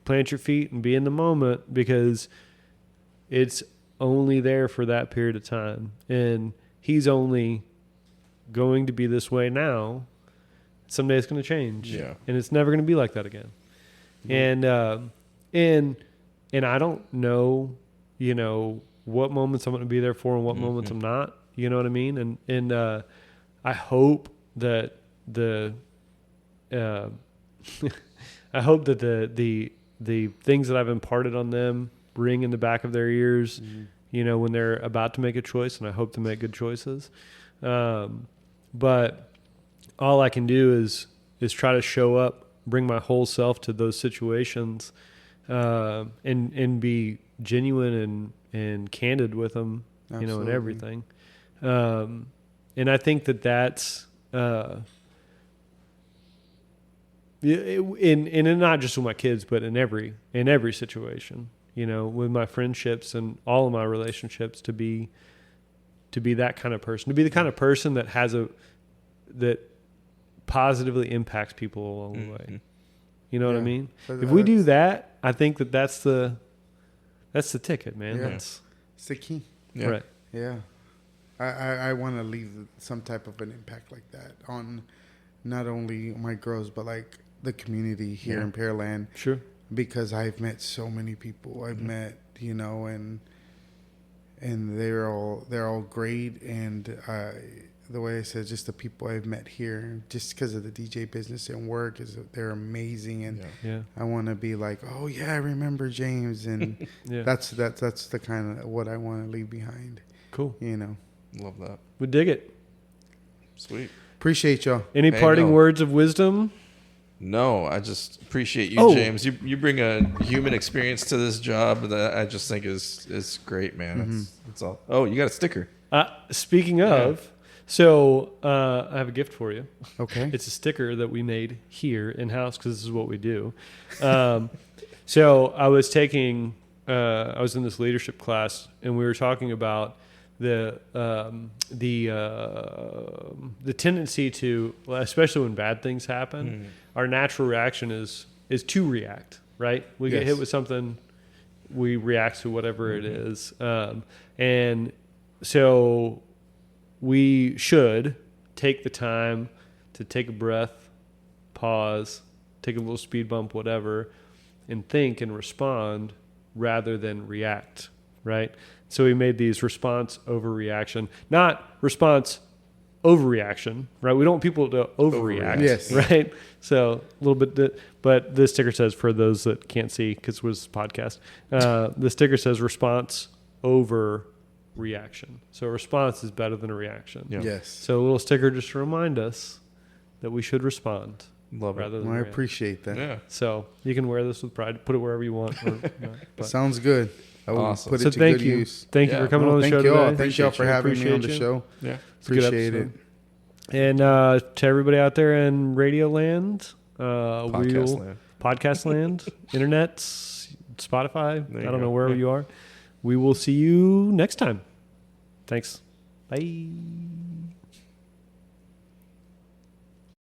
plant your feet and be in the moment, because it's only there for that period of time. And he's only going to be this way now. Someday it's going to change. Yeah. And it's never going to be like that again. And I don't know, what moments I'm going to be there for and what moments I'm not. You know what I mean? And I hope that I hope that the things that I've imparted on them ring in the back of their ears, when they're about to make a choice, and I hope to make good choices. But all I can do is try to show up, bring my whole self to those situations, and be genuine and candid with them, and Absolutely. everything. And I think that's in not just with my kids, but in every situation, with my friendships and all of my relationships, to be that kind of person, to be the kind of person that positively impacts people along the way. You know what I mean? But, If we do that, I think that's the ticket, man. Yeah. That's It's the key. Yeah. right. Yeah. I want to leave some type of an impact like that on not only my girls, but like the community here in Pearland. Sure. Because I've met so many people. I've met, and they're all great. And the way I said, just the people I've met here, just because of the DJ business and work, they're amazing. And Yeah. I want to be like, oh yeah, I remember James, and Yeah. that's the kind of what I want to leave behind. Cool. Love that. We dig it. Sweet. Appreciate y'all. Any Hey, parting no. words of wisdom? No, I just appreciate you, Oh. James. You bring a human experience to this job that I just think is great, man. That's all. Oh, you got a sticker. Speaking of, so I have a gift for you. Okay. It's a sticker that we made here in house, because this is what we do. So I was I was in this leadership class, and we were talking about the tendency to, especially when bad things happen, our natural reaction is to react, right? We get Yes. hit with something, we react to whatever it is. And so we should take the time to take a breath, pause, take a little speed bump, whatever, and think and respond rather than react right? So we made these response overreaction, not response overreaction, right? We don't want people to overreact, Yes. right? So a little bit, but this sticker says, for those that can't see because it was a podcast, the sticker says response overreaction. So a response is better than a reaction. Yeah. Yes. So a little sticker just to remind us that we should respond Love it. rather than Well, I react. appreciate that. Yeah. So you can wear this with pride, put it wherever you want. Or not, but. Sounds good. I will Awesome. put So it to thank good you. use. Thank you Yeah. for coming No, on the thank show y'all. today. Thank y'all for having me on the show. Yeah. It's a good Appreciate episode. it. And to everybody out there in Radio Land, Podcast Land, Internet, Spotify, There I you don't go. know, wherever Yeah. you are, we will see you next time. Thanks. Bye.